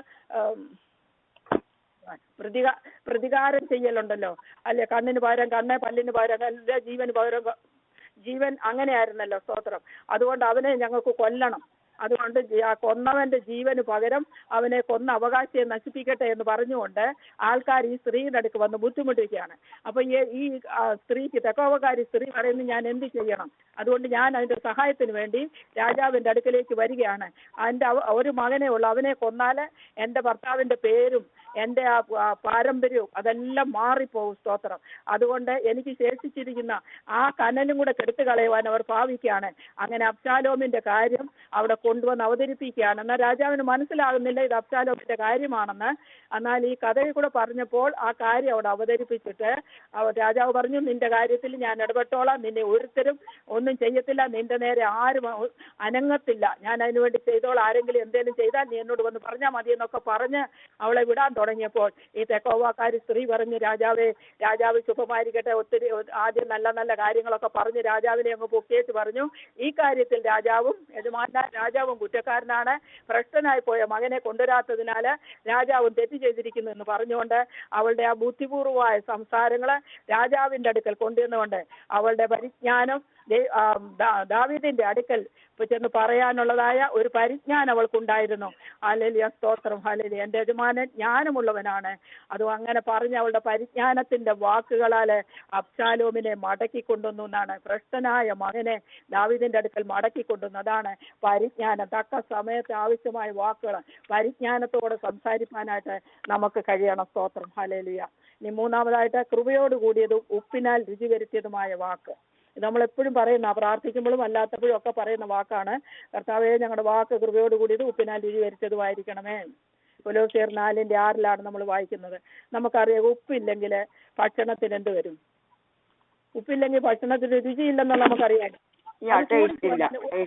S1: പ്രതികാരം ചെയ്യലുണ്ടല്ലോ അല്ലെ, കണ്ണിന് പകരം കണ്ണ്, പല്ലിന് പകരം അല്ല, ജീവന് പകരം ജീവൻ, അങ്ങനെയായിരുന്നല്ലോ. സ്തോത്രം. അതുകൊണ്ട് അവനെ ഞങ്ങൾക്ക് കൊല്ലണം. അതുകൊണ്ട് ആ കൊന്നവന്റെ ജീവന് പകരം അവനെ കൊന്ന അവകാശിയെ നശിപ്പിക്കട്ടെ എന്ന് പറഞ്ഞുകൊണ്ട് ആൾക്കാർ ഈ സ്ത്രീയുടെ അടുക്ക് വന്ന് ബുദ്ധിമുട്ടിക്കുകയാണ്. അപ്പൊ ഈ സ്ത്രീക്ക്, തെക്കോവക്കാരി സ്ത്രീ പറയുന്നത്, ഞാൻ എന്ത് ചെയ്യണം? അതുകൊണ്ട് ഞാൻ അതിന്റെ സഹായത്തിന് വേണ്ടി രാജാവിന്റെ അടുക്കലേക്ക് വരികയാണ്. ഒരു മകനേ ഉള്ളൂ, അവനെ കൊന്നാല് എന്റെ ഭർത്താവിന്റെ പേരും എന്റെ ആ പാരമ്പര്യവും അതെല്ലാം മാറിപ്പോകും. സ്തോത്രം. അതുകൊണ്ട് എനിക്ക് ശേഷിച്ചിരിക്കുന്ന ആ കനലും കൂടെ കെടുത്തു കളയുവാൻ അവർ ഭാവിക്കുകയാണ്. അങ്ങനെ അബ്ശാലോമിന്റെ കാര്യം അവിടെ കൊണ്ടുവന്ന് അവതരിപ്പിക്കുകയാണ്. എന്നാൽ രാജാവിന് മനസ്സിലാകുന്നില്ല ഇത് അബ്ശാലോമിന്റെ കാര്യമാണെന്ന്. എന്നാൽ ഈ കഥയിൽ കൂടെ പറഞ്ഞപ്പോൾ ആ കാര്യം അവിടെ അവതരിപ്പിച്ചിട്ട് രാജാവ് പറഞ്ഞു, നിന്റെ കാര്യത്തിൽ ഞാൻ ഇടപെട്ടോളാം, നിന്നെ ഒരുത്തരും ഒന്നും ചെയ്യത്തില്ല, നിന്റെ നേരെ ആരും അനങ്ങത്തില്ല, ഞാൻ അതിനുവേണ്ടി ചെയ്തോളാം, ആരെങ്കിലും എന്തെങ്കിലും ചെയ്താൽ നീ എന്നോട് വന്ന് പറഞ്ഞാൽ മതി എന്നൊക്കെ പറഞ്ഞ് അവളെ വിടാൻ തുടങ്ങിയപ്പോൾ ഈ തെക്കോവാക്കാരി സ്ത്രീ പറഞ്ഞു, രാജാവ് ശുഭമായിരിക്കട്ടെ, ഒത്തിരി ആദ്യം നല്ല നല്ല കാര്യങ്ങളൊക്കെ പറഞ്ഞ് രാജാവിനെ അങ്ങ് പൊക്കിയേറ്റ് പറഞ്ഞു, ഈ കാര്യത്തിൽ രാജാവും കുറ്റക്കാരനാണ്, ഭ്രഷ്ടനായി പോയ മകനെ കൊണ്ടുവരാത്തതിനാല് രാജാവും തെറ്റ് ചെയ്തിരിക്കുന്നു എന്ന് പറഞ്ഞുകൊണ്ട് അവളുടെ ആ ബുദ്ധിപൂർവമായ സംസാരങ്ങള് രാജാവിന്റെ അടുക്കൽ കൊണ്ടുവന്നുകൊണ്ട് അവളുടെ പരിജ്ഞാനം ദാവീദിന്റെ അടുക്കൽ ചെന്ന് പറയാനുള്ളതായ ഒരു പരിജ്ഞാനം അവൾക്കുണ്ടായിരുന്നു. ഹല്ലേലൂയ, സ്തോത്രം, ഹല്ലേലൂയ. എന്റെ യജമാനൻ ജ്ഞാനമുള്ളവനാണ്. അതും അങ്ങനെ പറഞ്ഞ് അവളുടെ പരിജ്ഞാനത്തിന്റെ വാക്കുകളാല് അബ്ശാലോമിനെ മടക്കിക്കൊണ്ടുവന്നു എന്നാണ്. ഭ്രഷ്ടനായ മകനെ ദാവീദിന്റെ അടുക്കൽ മടക്കിക്കൊണ്ടുവന്നു. അതാണ് പരിജ്ഞാനം. തക്ക സമയത്ത് ആവശ്യമായ വാക്കുകൾ പരിജ്ഞാനത്തോടെ സംസാരിക്കാനായിട്ട് നമുക്ക് കഴിയണം. സ്തോത്രം, ഹല്ലേലൂയ. ഇനി മൂന്നാമതായിട്ട് കൃപയോട് കൂടിയതും ഉപ്പിനാൽ രുചി വരുത്തിയതുമായ വാക്ക്. നമ്മളെപ്പോഴും പറയുന്ന, പ്രാർത്ഥിക്കുമ്പോഴും അല്ലാത്തപ്പോഴും ഒക്കെ പറയുന്ന വാക്കാണ്, കർത്താവേ ഞങ്ങളുടെ വാക്ക് കൃപയോട് കൂടിയത് ഉപ്പിനാൽ രുചി വരുത്തിയതുമായിരിക്കണമേ. കൊലോസ്യർ 4:6 നമ്മൾ വായിക്കുന്നത്. നമുക്കറിയാം, ഉപ്പില്ലെങ്കിൽ ഭക്ഷണത്തിന് എന്ത് വരും? ഉപ്പില്ലെങ്കിൽ ഭക്ഷണത്തിന് രുചിയില്ലെന്നുള്ള നമുക്കറിയാം.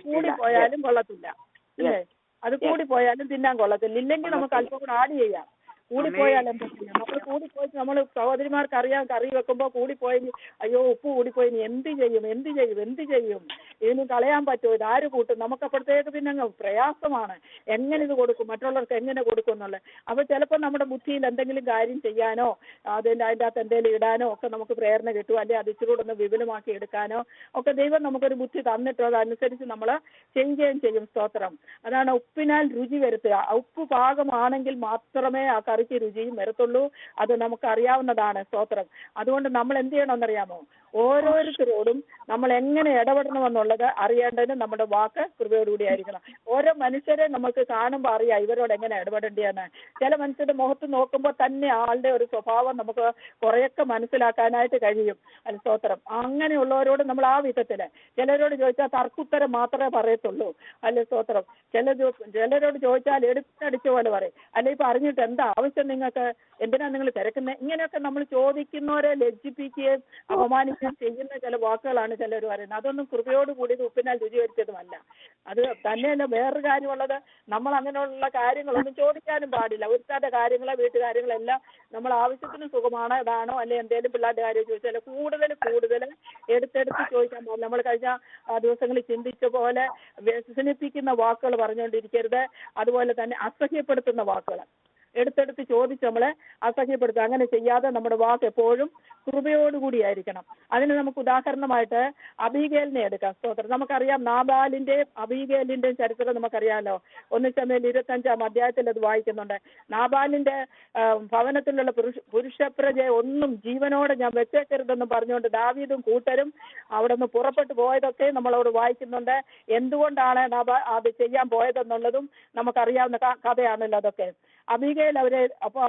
S1: കൂടിപ്പോയാലും കൊള്ളത്തില്ല, അല്ലേ? അത് കൂടിപ്പോയാലും തിന്നാൻ കൊള്ളത്തില്ല. ഇല്ലെങ്കിൽ നമുക്ക് അല്പം കൂടെ ആഡ് ചെയ്യാം. കൂടിപ്പോയാൽ എന്താ ചെയ്യാം? നമ്മൾ കൂടിപ്പോയി, നമ്മൾ സഹോദരിമാർക്ക് അറിയാം, കറി വെക്കുമ്പോൾ കൂടിപ്പോയി, അയ്യോ ഉപ്പ് കൂടിപ്പോയി, നീ എന്ത് ചെയ്യും? ഇതിന് കളയാൻ പറ്റുമോ? ഇത് ആര് കൂട്ടും? നമുക്കപ്പോഴത്തേക്ക് പിന്നെ പ്രയാസമാണ്. എങ്ങനെ ഇത് കൊടുക്കും, മറ്റുള്ളവർക്ക് എങ്ങനെ കൊടുക്കും എന്നുള്ളത്. അപ്പൊ ചിലപ്പോൾ നമ്മുടെ ബുദ്ധിയിൽ എന്തെങ്കിലും കാര്യം ചെയ്യാനോ അതിൻ്റെ അകത്ത് എന്തെങ്കിലും ഇടാനോ ഒക്കെ നമുക്ക് പ്രേരണ കിട്ടും, അല്ലെങ്കിൽ അത് ഇച്ചിരി കൂടെ ഒന്ന് വിപുലമാക്കി എടുക്കാനോ ഒക്കെ ദൈവം നമുക്കൊരു ബുദ്ധി തന്നിട്ടോ അതനുസരിച്ച് നമ്മൾ ചെയ്യുകയും ചെയ്യും. സ്തോത്രം. അതാണ് ഉപ്പിനാൽ രുചി വരുത്തുക. ഉപ്പ് പാകമാണെങ്കിൽ മാത്രമേ ആ കറിക്ക് രുചിയും വരത്തുള്ളൂ. അത് നമുക്ക് അറിയാവുന്നതാണ്. സ്തോത്രം. അതുകൊണ്ട് നമ്മൾ എന്ത് ചെയ്യണമെന്നറിയാമോ? ഓരോരുത്തരോടും നമ്മൾ എങ്ങനെ ഇടപെടണമെന്നുള്ളത് അറിയേണ്ടതിന് നമ്മുടെ വാക്ക് കൃപയോടുകൂടി ആയിരിക്കണം. ഓരോ മനുഷ്യരെ നമുക്ക് കാണുമ്പോൾ അറിയാം ഇവരോട് എങ്ങനെ ഇടപെടേണ്ടിയെന്ന്. ചില മനുഷ്യരുടെ മുഖത്ത് നോക്കുമ്പോൾ തന്നെ ആളുടെ ഒരു സ്വഭാവം നമുക്ക് കുറെയൊക്കെ മനസ്സിലാക്കാനായിട്ട് കഴിയും. അത് സ്തോത്രം. അങ്ങനെയുള്ളവരോട് നമ്മൾ ആ വിധത്തില്, ചിലരോട് ചോദിച്ചാൽ തർക്കുത്തരം മാത്രമേ പറയത്തുള്ളൂ. അല്ലെ സ്തോത്രം. ചിലരോട് ചോദിച്ചാൽ എടുത്തടിച്ച പോലെ പറയും. അല്ലെ ഇപ്പൊ അറിഞ്ഞിട്ട് എന്താ ആവശ്യം നിങ്ങൾക്ക്, എന്തിനാ നിങ്ങൾ തിരക്കുന്നത്? ഇങ്ങനെയൊക്കെ നമ്മൾ ചോദിക്കുന്നവരെ ലജ്ജിപ്പിക്കുകയും അപമാനിക്കുകയും ചെയ്യുന്ന ചില വാക്കുകളാണ് ചിലർ പറയുന്നത്. അതൊന്നും കൃപയോട് കൂടി ഉപ്പിനാൽ രുചി വരുത്തിയതുമല്ല. അത് തന്നെയല്ല, വേറൊരു കാര്യമുള്ളത്, നമ്മൾ അങ്ങനെയുള്ള കാര്യങ്ങളൊന്നും ചോദിക്കാനും പാടില്ല. ഒരുത്താന്റെ കാര്യങ്ങളോ വീട്ടുകാര്യങ്ങളെല്ലാം നമ്മൾ ആവശ്യത്തിന് സുഖമാണോ ഇതാണോ അല്ലെ എന്തെങ്കിലും പിള്ളേരുടെ കാര്യം ചോദിച്ചാൽ കൂടുതൽ എടുത്തെടുത്ത് ചോദിക്കാൻ പാടില്ല. നമ്മൾ കഴിഞ്ഞ ദിവസങ്ങളിൽ ചിന്തിച്ച പോലെ വ്യസനിപ്പിക്കുന്ന വാക്കുകൾ പറഞ്ഞുകൊണ്ടിരിക്കരുത്. അതുപോലെ തന്നെ അസഹ്യപ്പെടുത്തുന്ന വാക്കുകൾ എടുത്തെടുത്ത് ചോദിച്ച് നമ്മളെ അസഹ്യപ്പെടുത്തുക. അങ്ങനെ ചെയ്യാതെ നമ്മുടെ വാക്ക് എപ്പോഴും കൃപയോടുകൂടിയായിരിക്കണം. അതിന് നമുക്ക് ഉദാഹരണമായിട്ട് അബീഗേലിനെ എടുക്കാം. സ്തോത്രം. നമുക്കറിയാം നാബാലിന്റെയും അബീഗേലിന്റെയും ചരിത്രം നമുക്കറിയാമല്ലോ. 1 ശമൂവേൽ 25 അത് വായിക്കുന്നുണ്ട്. നാബാലിന്റെ ഭവനത്തിലുള്ള പുരുഷപ്രജയെ ഒന്നും ജീവനോടെ ഞാൻ വെച്ചേക്കരുതെന്ന് പറഞ്ഞുകൊണ്ട് ദാവീദും കൂട്ടരും അവിടെ നിന്ന് പുറപ്പെട്ടു പോയതൊക്കെ നമ്മളോട് വായിക്കുന്നുണ്ട്. എന്തുകൊണ്ടാണ് അത് ചെയ്യാൻ പോയതെന്നുള്ളതും നമുക്കറിയാവുന്ന കഥയാണല്ലോ അതൊക്കെ. അബീഗയിൽ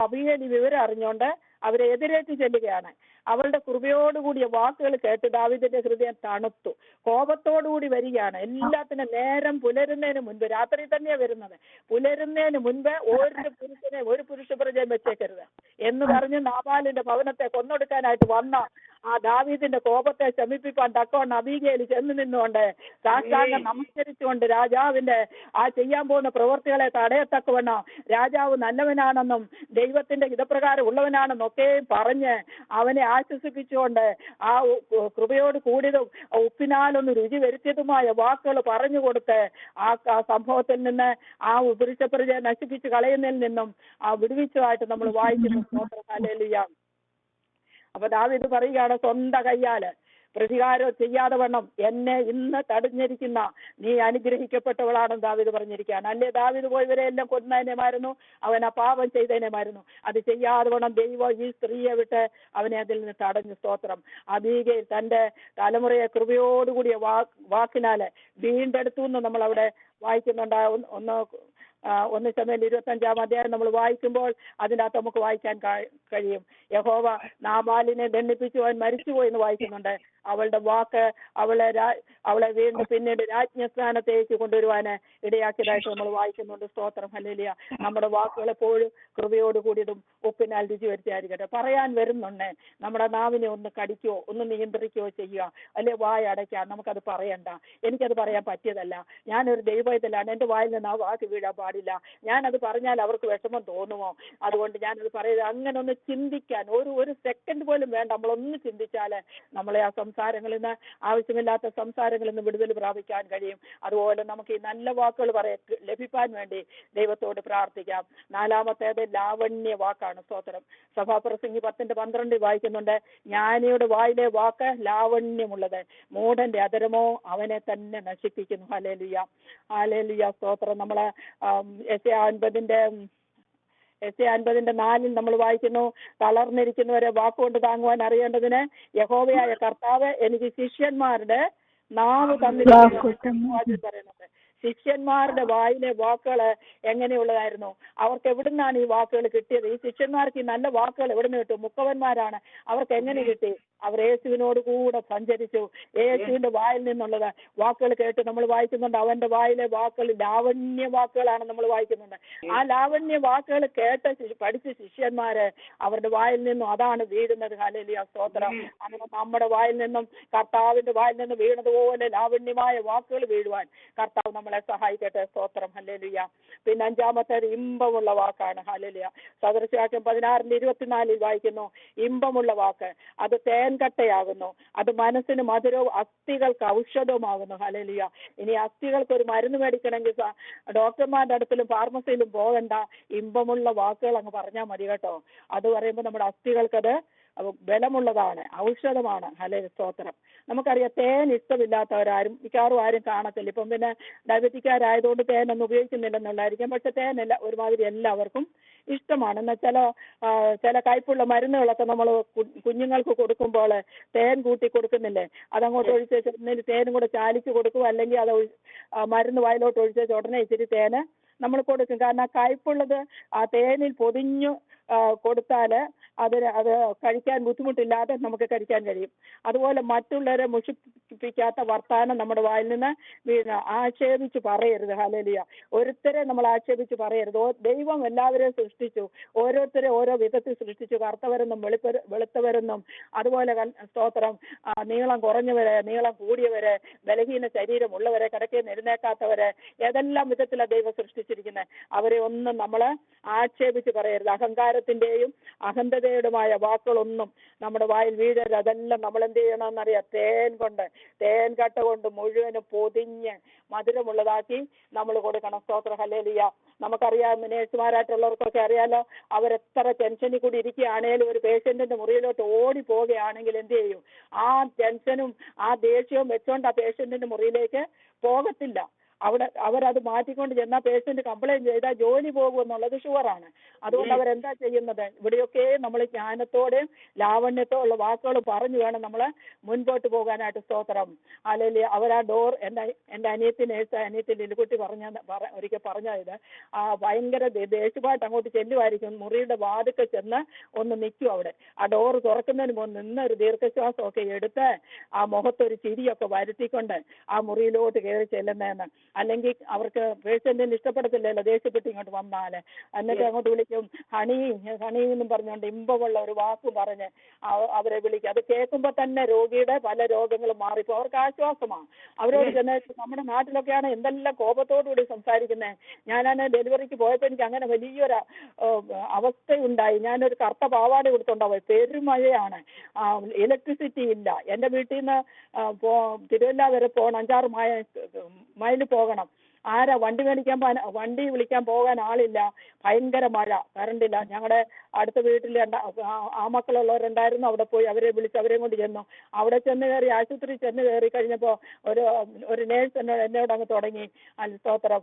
S1: അബീഗയിൽ ഈ വിവരം അറിഞ്ഞുകൊണ്ട് അവരെ എതിരേറ്റ് ചെല്ലുകയാണ്. അവളുടെ കൃപയോടുകൂടിയ വാക്കുകൾ കേട്ട് ദാവീദിന്റെ ഹൃദയം തണുത്തു. കോപത്തോടുകൂടി വരികയാണ്. എല്ലാത്തിനും നേരം പുലരുന്നതിന് മുൻപ്, രാത്രി തന്നെയാ വരുന്നത്, പുലരുന്നതിന് മുൻപ് ഒരു പുരുഷ പ്രജയം വെച്ചേക്കരുത് എന്ന് പറഞ്ഞ് നാബാലിന്റെ ഭവനത്തെ കൊന്നൊടുക്കാനായിട്ട് വന്ന ആ ദാവീദിന്റെ കോപത്തെ ശമിപ്പിക്കാൻ തക്കവണ്ണം അബീഗയിൽ ചെന്ന് നിന്നുകൊണ്ട് സാഷ്ടാംഗം നമസ്കരിച്ചുകൊണ്ട് രാജാവിന്റെ ആ ചെയ്യാൻ പോകുന്ന പ്രവൃത്തികളെ തടയത്തക്കവണ്ണം രാജാവ് നല്ലവനാണെന്നും ദൈവത്തിന്റെ ഹിതപ്രകാരം ഉള്ളവനാണെന്നൊക്കെ പറഞ്ഞ് അവനെ ആശ്വസിപ്പിച്ചുകൊണ്ട് ആ കൃപയോട് കൂടിയതും ഉപ്പിനാലൊന്ന് രുചി വരുത്തിയതുമായ വാക്കുകൾ പറഞ്ഞു കൊടുത്ത് ആ സംഭവത്തിൽ നിന്ന് ആ പുരുഷപ്രജയെ നശിപ്പിച്ച് കളയുന്നതിൽ നിന്നും ആ വിടുവിച്ചതായിട്ട് നമ്മൾ വായിക്കുന്നു. ഹല്ലേലൂയ. അപ്പൊ ദാവീദ് പറയുകയാണ്, സ്വന്തം കയ്യാല് പ്രതികാരം ചെയ്യാതെ വണ്ണം എന്നെ ഇന്ന് തടഞ്ഞിരിക്കുന്ന നീ അനുഗ്രഹിക്കപ്പെട്ടവളാണെന്ന് ദാവീദ് പറഞ്ഞിരിക്കുകയാണ്. അല്ലേ ദാവീദ് പോയവരെല്ലാം കൊന്നതിനുമായിരുന്നു, അവൻ ആ പാപം ചെയ്തതിനുമായിരുന്നു. അത് ചെയ്യാതെ വണ്ണം ദൈവം ഈ സ്ത്രീയെ വിട്ട് അവനെ അതിൽ നിന്ന് തടഞ്ഞു. സ്തോത്രം. അബീഗയിൽ തന്റെ തലമുറയെ കൃപയോടുകൂടിയ വാക്കിനാല് വീണ്ടെടുത്തു എന്ന് നമ്മൾ അവിടെ വായിക്കുന്നുണ്ട്. ഒന്ന് ശമൂവേൽ 25-ാം അധ്യായം നമ്മൾ വായിക്കുമ്പോൾ അതിൻ്റെ അകത്ത് നമുക്ക് വായിക്കാൻ കഴിയും. യഹോവ നാബാലിനെ ദണ്ഡിപ്പിച്ചു, അവൻ മരിച്ചുപോയി എന്ന് വായിക്കുന്നുണ്ട്. അവളുടെ വാക്ക് അവളെ വീണ്ടും പിന്നീട് രാജ്ഞസ്ഥാനത്തേക്ക് കൊണ്ടുവരുവാന് ഇടയാക്കിയതായിട്ട് നമ്മൾ വായിക്കുന്നുണ്ട്. സ്തോത്രം. ഹല്ലേലൂയ. നമ്മുടെ വാക്കുകൾ എപ്പോഴും കൃപയോട് കൂടിയതും ഉപ്പിനാൽ രുചി വരുത്തിയായിരിക്കട്ടെ. പറയാൻ വരുന്നുണ്ട്, നമ്മുടെ നാവിനെ ഒന്ന് കടിക്കുകയോ ഒന്ന് നിയന്ത്രിക്കുകയോ ചെയ്യുക, അല്ലെ വായ അടയ്ക്കുക. നമുക്കത് പറയണ്ട, എനിക്കത് പറയാൻ പറ്റിയതല്ല, ഞാനൊരു ദൈവത്തിലാണ്, എൻ്റെ വായിൽ നിന്ന് ആ വാക്ക് വീഴാൻ പാടില്ല, ഞാനത് പറഞ്ഞാൽ അവർക്ക് വിഷമം തോന്നുമോ, അതുകൊണ്ട് ഞാനത് പറയുന്നത്. അങ്ങനെ ഒന്ന് ചിന്തിക്കാൻ ഒരു സെക്കൻഡ് പോലും വേണ്ട. നമ്മളൊന്ന് ചിന്തിച്ചാൽ നമ്മളെ ആ സംസാരങ്ങളിൽ നിന്ന്, ആവശ്യമില്ലാത്ത സംസാരങ്ങളിൽ നിന്ന് വിടുതൽ പ്രാപിക്കാൻ കഴിയും. അതുപോലെ നമുക്ക് ഈ നല്ല വാക്കുകൾ ലഭിക്കാൻ വേണ്ടി ദൈവത്തോട് പ്രാർത്ഥിക്കാം. 4-ാമത്തേത് ലാവണ്യ വാക്കാണ്. സ്തോത്രം. സഭാപ്രസംഗി 10:12 വായിക്കുന്നുണ്ട്, ജ്ഞാനിയുടെ വായിലെ വാക്ക് ലാവണ്യമുള്ളത്, മൂഢന്റെ അധരമോ അവനെ തന്നെ നശിപ്പിക്കുന്നു. ഹല്ലേലൂയ. ഹല്ലേലൂയ. സ്തോത്രം. നമ്മള് യെശയ്യാ 50:4 നമ്മൾ വായിക്കുന്നു, തളർന്നിരിക്കുന്നവരെ വാക്കുകൊണ്ട് താങ്ങുവാൻ അറിയേണ്ടതിന് യഹോവയായ കർത്താവ് എനിക്ക് ശിഷ്യന്മാരുടെ നാവ് തന്നിരിക്കുന്നു പറയുന്നത്. ശിഷ്യന്മാരുടെ വായിലെ വാക്കുകൾ എങ്ങനെയുള്ളതായിരുന്നു? അവർക്ക് എവിടുന്നാണ് ഈ വാക്കുകൾ കിട്ടിയത്? ഈ ശിഷ്യന്മാർക്ക് ഈ നല്ല വാക്കുകൾ എവിടുന്ന് കിട്ടും? മുക്കവന്മാരാണ്. അവർക്ക് എങ്ങനെ കിട്ടി? അവർ യേശുവിനോട് കൂടെ സഞ്ചരിച്ചു. യേശുവിന്റെ വായിൽ നിന്നുള്ളത് വാക്കുകൾ കേട്ട് നമ്മൾ വായിക്കുന്നുണ്ട്. അവന്റെ വായിലെ വാക്കുകൾ ലാവണ്യ വാക്കുകളാണ് നമ്മൾ വായിക്കുന്നുണ്ട്. ആ ലാവണ്യ വാക്കുകൾ കേട്ട് പഠിച്ച ശിഷ്യന്മാര് അവരുടെ വായിൽ നിന്നും അതാണ് വീഴുന്നത്. ഹല്ലേലൂയ. സ്തോത്രം. അങ്ങനെ നമ്മുടെ വായിൽ നിന്നും കർത്താവിന്റെ വായിൽ നിന്ന് വീണതുപോലെ ലാവണ്യമായ വാക്കുകൾ വീഴുവാൻ കർത്താവ് നമ്മളെ സഹായിക്കട്ടെ. സ്തോത്രം. ഹല്ലേലൂയ. പിന്നെ 5-ാമത്തേത് ഇമ്പമുള്ള വാക്കാണ്. ഹല്ലേലൂയ. സദൃശവാക്യം 16:24 വായിക്കുന്നു, ഇമ്പമുള്ള വാക്ക് അത് തേൻകട്ടയാകുന്നു, അത് മനസ്സിന് മധുരവും അസ്ഥികൾക്ക് ഔഷധവുമാകുന്നു. ഹല്ലേലൂയ. ഇനി അസ്ഥികൾക്ക് ഒരു മരുന്ന് മേടിക്കണമെങ്കിൽ ഡോക്ടർമാരുടെ അടുത്തിലും ഫാർമസിയിലും പോകണ്ട, ഇമ്പമുള്ള വാക്കുകൾ അങ്ങ് പറഞ്ഞാൽ മതി കേട്ടോ. അത് പറയുമ്പോൾ നമ്മുടെ അസ്ഥികൾക്കത് ബലമുള്ളതാണ്, ഔഷധമാണ്. ഹല്ലേലൂയ. സ്തോത്രം. നമുക്കറിയാം, തേൻ ഇഷ്ടമില്ലാത്തവരാരും മിക്കവാറും ആരും കാണത്തില്ല. ഇപ്പം പിന്നെ ഡയബറ്റിക്കാരായതുകൊണ്ട് തേനൊന്നും ഉപയോഗിക്കുന്നില്ലെന്നുള്ളതായിരിക്കും. പക്ഷെ തേനല്ല ഒരുമാതിരി എല്ലാവർക്കും ഇഷ്ടമാണ്. എന്നാൽ ചില കയ്പുള്ള മരുന്നുകളൊക്കെ നമ്മൾ കുഞ്ഞുങ്ങൾക്ക് കൊടുക്കുമ്പോൾ തേൻ കൂട്ടി കൊടുക്കുന്നില്ലേ, അതങ്ങോട്ട് ഒഴിച്ച് തേനും കൂടെ ചാലിച്ച് കൊടുക്കും, അല്ലെങ്കിൽ അത് മരുന്ന് വായിലോട്ട് ഒഴിച്ച് ഉടനെ ഇച്ചിരി തേന് നമ്മൾ കൊടുക്കും. കാരണം ആ കയ്പുള്ളത് ആ തേനിൽ പൊതിഞ്ഞു കൊടുത്താൽ അത് കഴിക്കാൻ ബുദ്ധിമുട്ടില്ലാതെ നമുക്ക് കഴിക്കാൻ കഴിയും. അതുപോലെ മറ്റുള്ളവരെ മുഷിപ്പിക്കാത്ത വർത്താനം നമ്മുടെ വായിൽ നിന്ന് ആക്ഷേപിച്ച് പറയരുത്. ഹല്ലേലൂയ. ഒരുത്തരെ നമ്മൾ ആക്ഷേപിച്ച് പറയരുത്. ദൈവം എല്ലാവരെയും സൃഷ്ടിച്ചു, ഓരോരുത്തരെ ഓരോ വിധത്തിൽ സൃഷ്ടിച്ചു. കറുത്തവരെന്നും വെളുത്തവരെന്നും അതുപോലെ സ്തോത്രം നീളം കുറഞ്ഞവരെ, നീളം കൂടിയവരെ, ബലഹീന ശരീരമുള്ളവരെ, കിടക്കയിൽ എഴുന്നേക്കാത്തവരെ, ഏതെല്ലാം വിധത്തിലാണ് ദൈവം സൃഷ്ടിച്ചിരിക്കുന്നത്. അവരെ ഒന്നും നമ്മൾ ആക്ഷേപിച്ച് പറയരുത്. അഹങ്കാരത്തിന്റെയും അഹന്തതയുടെമായ വാക്കുകളൊന്നും നമ്മുടെ വായിൽ വീഴരുത്. അതെല്ലാം നമ്മൾ എന്ത് ചെയ്യണമെന്നറിയാം? തേൻ കട്ട കൊണ്ട് മുഴുവനും പൊതിഞ്ഞ് മധുരമുള്ളതാക്കി നമ്മൾ കൊടുക്കണം. സ്തോത്രം. ഹല്ലേലൂയ. നമുക്കറിയാം, നേഴ്സുമാരായിട്ടുള്ളവർക്കൊക്കെ അറിയാലോ, അവരെത്ര ടെൻഷനിൽ കൂടി ഇരിക്കുകയാണേലും ഒരു പേഷ്യന്റിന്റെ മുറിയിലോട്ട് ഓടി പോവുകയാണെങ്കിൽ എന്ത് ചെയ്യും? ആ ടെൻഷനും ആ ദേഷ്യവും വെച്ചോണ്ട് ആ പേഷ്യന്റിന്റെ മുറിയിലേക്ക് പോകത്തില്ല. അവരത് മാറ്റിക്കൊണ്ട് ചെന്നാൽ പേഷ്യന്റ് കംപ്ലൈന്റ് ചെയ്താൽ ജോലി പോകുമെന്നുള്ളത് ഷുവറാണ്. അതുകൊണ്ട് അവരെന്താ ചെയ്യുന്നത്? ഇവിടെയൊക്കെ നമ്മൾ ജ്ഞാനത്തോടെയും ലാവണ്യത്തോടുള്ള വാക്കുകൾ പറഞ്ഞു വേണം നമ്മൾ മുൻപോട്ട് പോകാനായിട്ട്. സ്തോത്രം. അല്ലെങ്കിൽ അവരാ ഡോർ എൻ്റെ അനിയത്തി നേഴ്സ്, അനിയത്തി ലില്ലിക്കുട്ടി ഒരിക്കൽ പറഞ്ഞത് ഭയങ്കര ദേഷ്യമായിട്ട് അങ്ങോട്ട് ചെല്ലുമായിരിക്കും. മുറിയുടെ വാതിക്കൽ ചെന്ന് ഒന്ന് നിൽക്കും അവിടെ. ആ ഡോർ തുറക്കുന്നതിന് മുമ്പ് നിന്നൊരു ദീർഘശ്വാസമൊക്കെ എടുത്ത് ആ മുഖത്തൊരു ചിരിയൊക്കെ വരുത്തിക്കൊണ്ട് ആ മുറിയിലോട്ട് കയറി ചെല്ലുന്നതെന്ന്. അല്ലെങ്കിൽ അവർക്ക് പേഷ്യന്റിന് ഇഷ്ടപ്പെടത്തില്ലല്ലോ ദേഷ്യപ്പെട്ട് ഇങ്ങോട്ട് വന്നാല്. എന്നിട്ട് അങ്ങോട്ട് വിളിക്കും ഹണി ഹണി എന്നും പറഞ്ഞുകൊണ്ട് ഇമ്പമുള്ള ഒരു വാക്ക് പറഞ്ഞ് അവരെ വിളിക്കും. അത് കേൾക്കുമ്പോൾ തന്നെ രോഗിയുടെ പല രോഗങ്ങളും മാറിപ്പോ അവർക്ക് ആശ്വാസമാണ്. അവരോട് ചെന്ന് നമ്മുടെ നാട്ടിലൊക്കെയാണ് എന്തെല്ലാം കോപത്തോടുകൂടി സംസാരിക്കുന്നത്. ഞാനാണ് ഡെലിവറിക്ക് പോയപ്പോൾ എനിക്ക് അങ്ങനെ വലിയൊരു അവസ്ഥയുണ്ടായി. ഞാനൊരു കറുത്ത പാവാട കൊടുത്തോണ്ടാവും. പെരുമഴയാണ്, ഇലക്ട്രിസിറ്റി ഇല്ല. എൻ്റെ വീട്ടിൽ നിന്ന് തിരുവല്ല വരെ പോകണം, 5-6 മൈൽ പോകണം. ആരാ വണ്ടി വിളിക്കാൻ പോകാൻ ആളില്ല. ഭയങ്കര മഴ, കറണ്ടില്ല. ഞങ്ങളുടെ അടുത്ത വീട്ടിൽ ആ മക്കളുള്ളവരുണ്ടായിരുന്നു. അവിടെ പോയി അവരെ വിളിച്ച് അവരെയും കൊണ്ട് ചെന്നു. അവിടെ ചെന്ന് കയറി ആശുപത്രി ചെന്ന് കയറി കഴിഞ്ഞപ്പോൾ ഒരു നേഴ്സ് എന്നോട് അങ്ങ് തുടങ്ങി, സ്തോത്രം,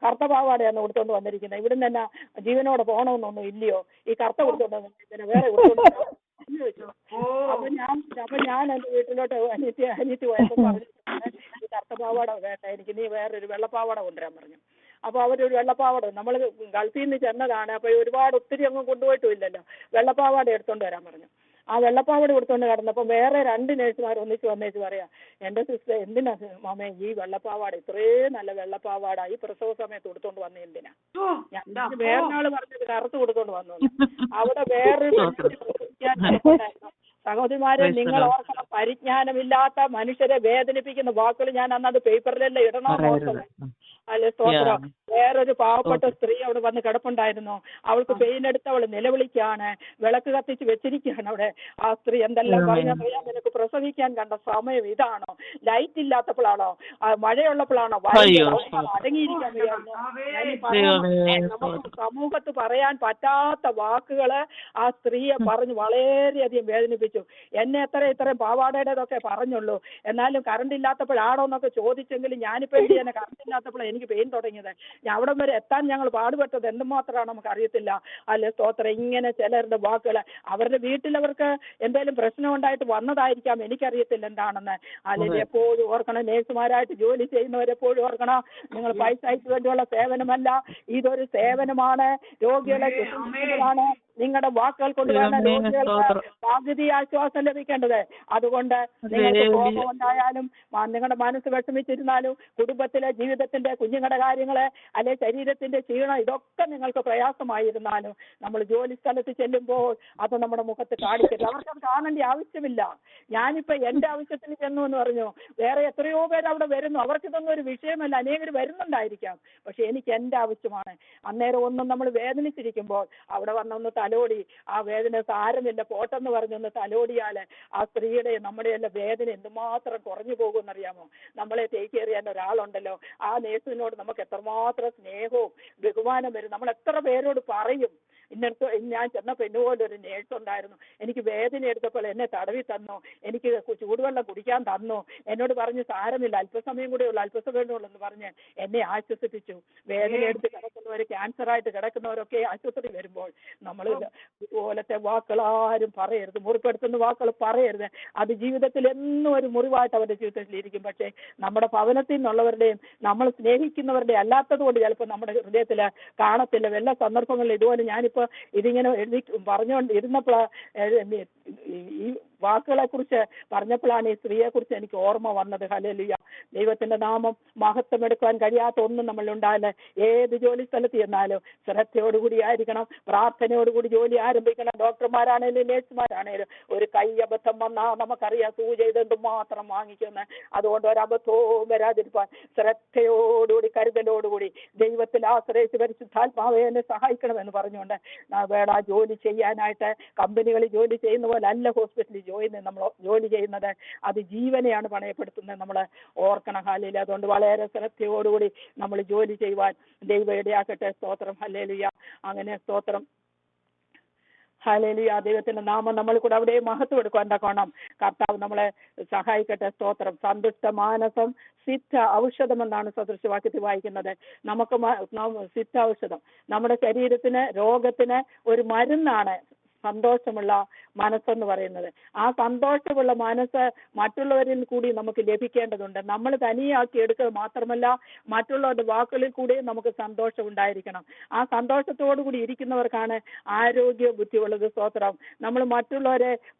S1: കറുത്ത പാവാടയാണ് കൊടുത്തോണ്ട് വന്നിരിക്കുന്നത്. ഇവിടുന്ന് തന്നെ ജീവനോടെ പോകണമെന്നൊന്നും ഇല്ലയോ? ഈ കറുത്ത കൊടുത്തോണ്ട് വന്നിരിക്കുന്നത് വേറെ കൊടുത്തോണ്ട് ചോദിച്ചു. അപ്പൊ ഞാൻ എന്റെ വീട്ടിലോട്ട് അനിയത്തി പോയപ്പോൾ പറഞ്ഞു, ഈ കറുത്ത പാവാട വേണ്ട എനിക്ക്, നീ വേറൊരു വെള്ളപ്പാവാട കൊണ്ടുവരാൻ പറഞ്ഞു. അപ്പൊ അവരൊരു വെള്ളപ്പാവാട, നമ്മൾ ഗൾഫിൽ നിന്ന് ചെന്നതാണ്. അപ്പൊ ഒത്തിരി അങ്ങ് കൊണ്ടുപോയിട്ടും ഇല്ലല്ലോ. വെള്ളപ്പാവാട എടുത്തോണ്ട് വരാൻ പറഞ്ഞു. ആ വെള്ളപ്പാവാട കൊടുത്തോണ്ട് കിടന്നപ്പോൾ വേറെ 2 നേഴ്സുമാർ ഒന്നിച്ച് വന്നേച്ച് പറയാ, എന്റെ സിസ്റ്റർ എന്തിനാ മാമേ ഈ വെള്ളപ്പാവാട, ഇത്രയും നല്ല വെള്ളപ്പാവാട ഈ പ്രസവ സമയത്ത് കൊടുത്തോണ്ട് വന്ന എന്തിനാ? ഞാൻ വേറൊരാള് പറഞ്ഞത് കറുത്ത് കൊടുത്തോണ്ട് വന്നു. അവിടെ വേറൊരു സഹോദരിമാരെ, നിങ്ങൾ ഓർക്കണം, പരിജ്ഞാനമില്ലാത്ത മനുഷ്യരെ വേദനിപ്പിക്കുന്ന വാക്കുകൾ ഞാൻ അന്നത് പേപ്പറിലെല്ലാം ഇടണമെന്ന് ഓർക്കണം. അല്ലെ സ്തോത്രം. വേറൊരു പാവപ്പെട്ട സ്ത്രീ അവിടെ വന്ന് കിടപ്പുണ്ടായിരുന്നു. അവൾക്ക് പെയിൻ എടുത്ത് അവൾ നിലവിളിക്കാണ്, വിളക്ക് കത്തിച്ച് വെച്ചിരിക്കുകയാണ് അവിടെ. ആ സ്ത്രീ എന്തെല്ലാം പറഞ്ഞാൽ നിനക്ക് പ്രസവിക്കാൻ കണ്ട സമയം ഇതാണോ? ലൈറ്റ് ഇല്ലാത്തപ്പോഴാണോ? മഴയുള്ളപ്പോഴാണോ? അടങ്ങിയിരിക്കാൻ നമുക്ക് സമൂഹത്ത് പറയാൻ പറ്റാത്ത വാക്കുകള് ആ സ്ത്രീയെ പറഞ്ഞ് വളരെയധികം വേദനിപ്പിച്ചു. എന്നെ ഇത്രയും പാവാടയുടേതൊക്കെ പറഞ്ഞുള്ളൂ. എന്നാലും കറണ്ട് ഇല്ലാത്തപ്പോഴാണോ എന്നൊക്കെ ചോദിച്ചെങ്കിലും ഞാനിപ്പോ എന്ത് ചെയ്യാൻ? കറണ്ട് ഇല്ലാത്തപ്പോഴാണ് എനിക്ക് പെയിൻ തുടങ്ങിയത്. അവിടം വരെ എത്താൻ ഞങ്ങൾ പാടുപെട്ടത് എന്തുമാത്രമാണ് നമുക്ക് അറിയത്തില്ല. അല്ലെ സ്തോത്രം. ഇങ്ങനെ ചിലരുടെ വാക്കുകൾ, അവരുടെ വീട്ടിലവർക്ക് എന്തെങ്കിലും പ്രശ്നം ഉണ്ടായിട്ട് വന്നതായിരിക്കാം, എനിക്കറിയത്തില്ല എന്താണെന്ന്. അല്ലെങ്കിൽ എപ്പോഴും ഓർക്കണം, നേഴ്സുമാരായിട്ട് ജോലി ചെയ്യുന്നവരെപ്പോഴും ഓർക്കണം, നിങ്ങൾ പൈസയ്ക്ക് വേണ്ടിയുള്ള സേവനമല്ല, ഇതൊരു സേവനമാണ്. രോഗികളെ ആണ് നിങ്ങളുടെ വാക്കുകൾ കൊണ്ട് വേണം രോഗികൾക്ക് പകുതി ആശ്വാസം ലഭിക്കേണ്ടത്. അതുകൊണ്ട് നിങ്ങൾക്ക് കോപം ഉണ്ടായാലും നിങ്ങളുടെ മനസ്സ് വിഷമിച്ചിരുന്നാലും കുടുംബത്തിലെ ജീവിതത്തിന്റെ കുഞ്ഞുങ്ങളുടെ കാര്യങ്ങള് അല്ലെ ശരീരത്തിന്റെ ക്ഷീണം ഇതൊക്കെ നിങ്ങൾക്ക് പ്രയാസമായിരുന്നാലും നമ്മൾ ജോലി സ്ഥലത്ത് ചെല്ലുമ്പോൾ അത് നമ്മുടെ മുഖത്ത് കാണിക്കരുത്. അവർക്കത് കാണേണ്ട ആവശ്യമില്ല. ഞാനിപ്പോ എന്റെ ആവശ്യത്തിന് ചെന്നു എന്ന് പറഞ്ഞു, വേറെ എത്രയോ പേര് അവിടെ വരുന്നു, അവർക്കിതൊന്നും ഒരു വിഷയമല്ല. അനേകർ വരുന്നുണ്ടായിരിക്കാം, പക്ഷെ എനിക്ക് എന്റെ ആവശ്യമാണ്. അന്നേരം ഒന്നും നമ്മൾ വേദനിച്ചിരിക്കുമ്പോൾ അവിടെ വന്നൊന്ന് തലോടി, ആ വേദന സാരമില്ല പോട്ടെന്ന് പറഞ്ഞൊന്ന് തലോടിയാല് ആ സ്ത്രീയുടെ നമ്മുടെയെല്ലാം വേദന എന്തുമാത്രം കുറഞ്ഞു പോകുമെന്നറിയാമോ? നമ്മളെ തേക്കേറിയാൻ ഒരാളുണ്ടല്ലോ, ആ നേഴ്സിനോട് നമുക്ക് എത്രമാത്രം സ്നേഹവും ബഹുമാനം വരും. നമ്മൾ എത്ര പേരോട് പറയും, ഇന്നടുത്ത് ഞാൻ ചെന്നപ്പോൾ എന്നുപോലെ ഒരു നേഴ്സ് ഉണ്ടായിരുന്നു, എനിക്ക് വേദന എടുത്തപ്പോൾ എന്നെ തടവി തന്നു, എനിക്ക് ചൂടുവെള്ളം കുടിക്കാൻ തന്നു, എന്നോട് പറഞ്ഞു സാരമില്ല അല്പസമയം കൂടെ ഉള്ളു എന്ന് പറഞ്ഞ് എന്നെ ആശ്വസിപ്പിച്ചു. വേദന എടുത്ത് കിടക്കുന്നവർ, ക്യാൻസറായിട്ട് കിടക്കുന്നവരൊക്കെ ആശുപത്രി വരുമ്പോൾ നമ്മൾ ഇതുപോലത്തെ വാക്കുകൾ ആരും പറയരുത്, മുറിപ്പെടുത്തുന്ന വാക്കുകൾ പറയരുത്. അത് ജീവിതത്തിൽ എന്നും ഒരു മുറിവായിട്ട് അവരുടെ ജീവിതത്തിൽ ഇരിക്കും. പക്ഷേ നമ്മുടെ ഭവനത്തിൽ നിന്നുള്ളവരുടെയും നമ്മൾ സ്നേഹിക്കുന്നവരുടെയും അല്ലാത്തത് കൊണ്ട് ചിലപ്പോൾ നമ്മുടെ ഹൃദയത്തിൽ കാണത്തില്ല. എല്ലാ സന്ദർഭങ്ങളിലും ഇതുപോലെ ഞാനിപ്പോൾ ഇതിങ്ങനെ എഴുതി പറഞ്ഞുകൊണ്ട് ഇരുന്നപ്പോഴാണ് ഈ വാക്കുകളെ കുറിച്ച് പറഞ്ഞപ്പോഴാണ് ഈ സ്ത്രീയെ കുറിച്ച് എനിക്ക് ഓർമ്മ വന്നത്. ഹല്ലേലൂയ. ദൈവത്തിന്റെ നാമം മഹത്വം എടുക്കാൻ കഴിയാത്ത ഒന്നും നമ്മളുണ്ടായാലും ഏത് ജോലി സ്ഥലത്ത് ചെന്നാലും ശ്രദ്ധയോടുകൂടി ആയിരിക്കണം, പ്രാർത്ഥനയോടുകൂടി ജോലി ആരംഭിക്കണം. ഡോക്ടർമാരാണേലും നേഴ്സുമാരാണേലും ഒരു കയ്യബദ്ധം വന്നാൽ നമുക്കറിയാം സൂചി ചെയ്തെന്തും മാത്രം വാങ്ങിക്കുന്നത്. അതുകൊണ്ട് ഒരബദ്ധവും വരാതിരിക്കാൻ ശ്രദ്ധയോടുകൂടി കരുതലോടുകൂടി ദൈവത്തിൽ ആശ്രയിച്ച് പരിശുദ്ധാത്മാവെ എന്നെ സഹായിക്കണമെന്ന് പറഞ്ഞുകൊണ്ട് വേണം ആ ജോലി ചെയ്യാനായിട്ട്. കമ്പനികളിൽ ജോലി ചെയ്യുന്ന പോലെ അല്ല ഹോസ്പിറ്റലിൽ നമ്മൾ ജോലി ചെയ്യുന്നത്, അത് ജീവനെയാണ് പണയപ്പെടുത്തുന്നത്. നമ്മൾ ഓർക്കണം. ഹല്ലേലൂയ. അതുകൊണ്ട് വളരെ ശ്രദ്ധയോടുകൂടി നമ്മൾ ജോലി ചെയ്യുവാൻ ദൈവം ഇടയാക്കട്ടെ. സ്തോത്രം. ഹല്ലേലൂയ. അങ്ങനെ സ്തോത്രം. ഹല്ലേലൂയ. ദൈവത്തിന്റെ നാമം നമ്മൾ കൂടെ അവിടെ മഹത്വം എടുക്കാൻ തക്കോണം കർത്താവ് നമ്മളെ സഹായിക്കട്ടെ. സ്തോത്രം. സന്തുഷ്ട മാനസം സിദ്ധ ഔഷധം എന്നാണ് സദൃശവാക്യത്തിൽ വായിക്കുന്നത്. നമുക്ക് സിദ്ധ ഔഷധം, നമ്മുടെ ശരീരത്തിന് രോഗത്തിന് ഒരു മരുന്നാണ് സന്തോഷമുള്ള മനസ്സെന്ന് പറയുന്നത്. ആ സന്തോഷമുള്ള മനസ്സ് മറ്റുള്ളവരിൽ കൂടി നമുക്ക് ലഭിക്കേണ്ടതുണ്ട്. നമ്മൾ തനിയാക്കി എടുക്കുക മാത്രമല്ല, മറ്റുള്ളവരുടെ വാക്കുകളിൽ കൂടി നമുക്ക് സന്തോഷം ഉണ്ടായിരിക്കണം. ആ സന്തോഷത്തോടു കൂടി ഇരിക്കുന്നവർക്കാണ് ആരോഗ്യ ബുദ്ധിയുള്ളത്. സ്തോത്രം. നമ്മൾ മറ്റുള്ളവരെ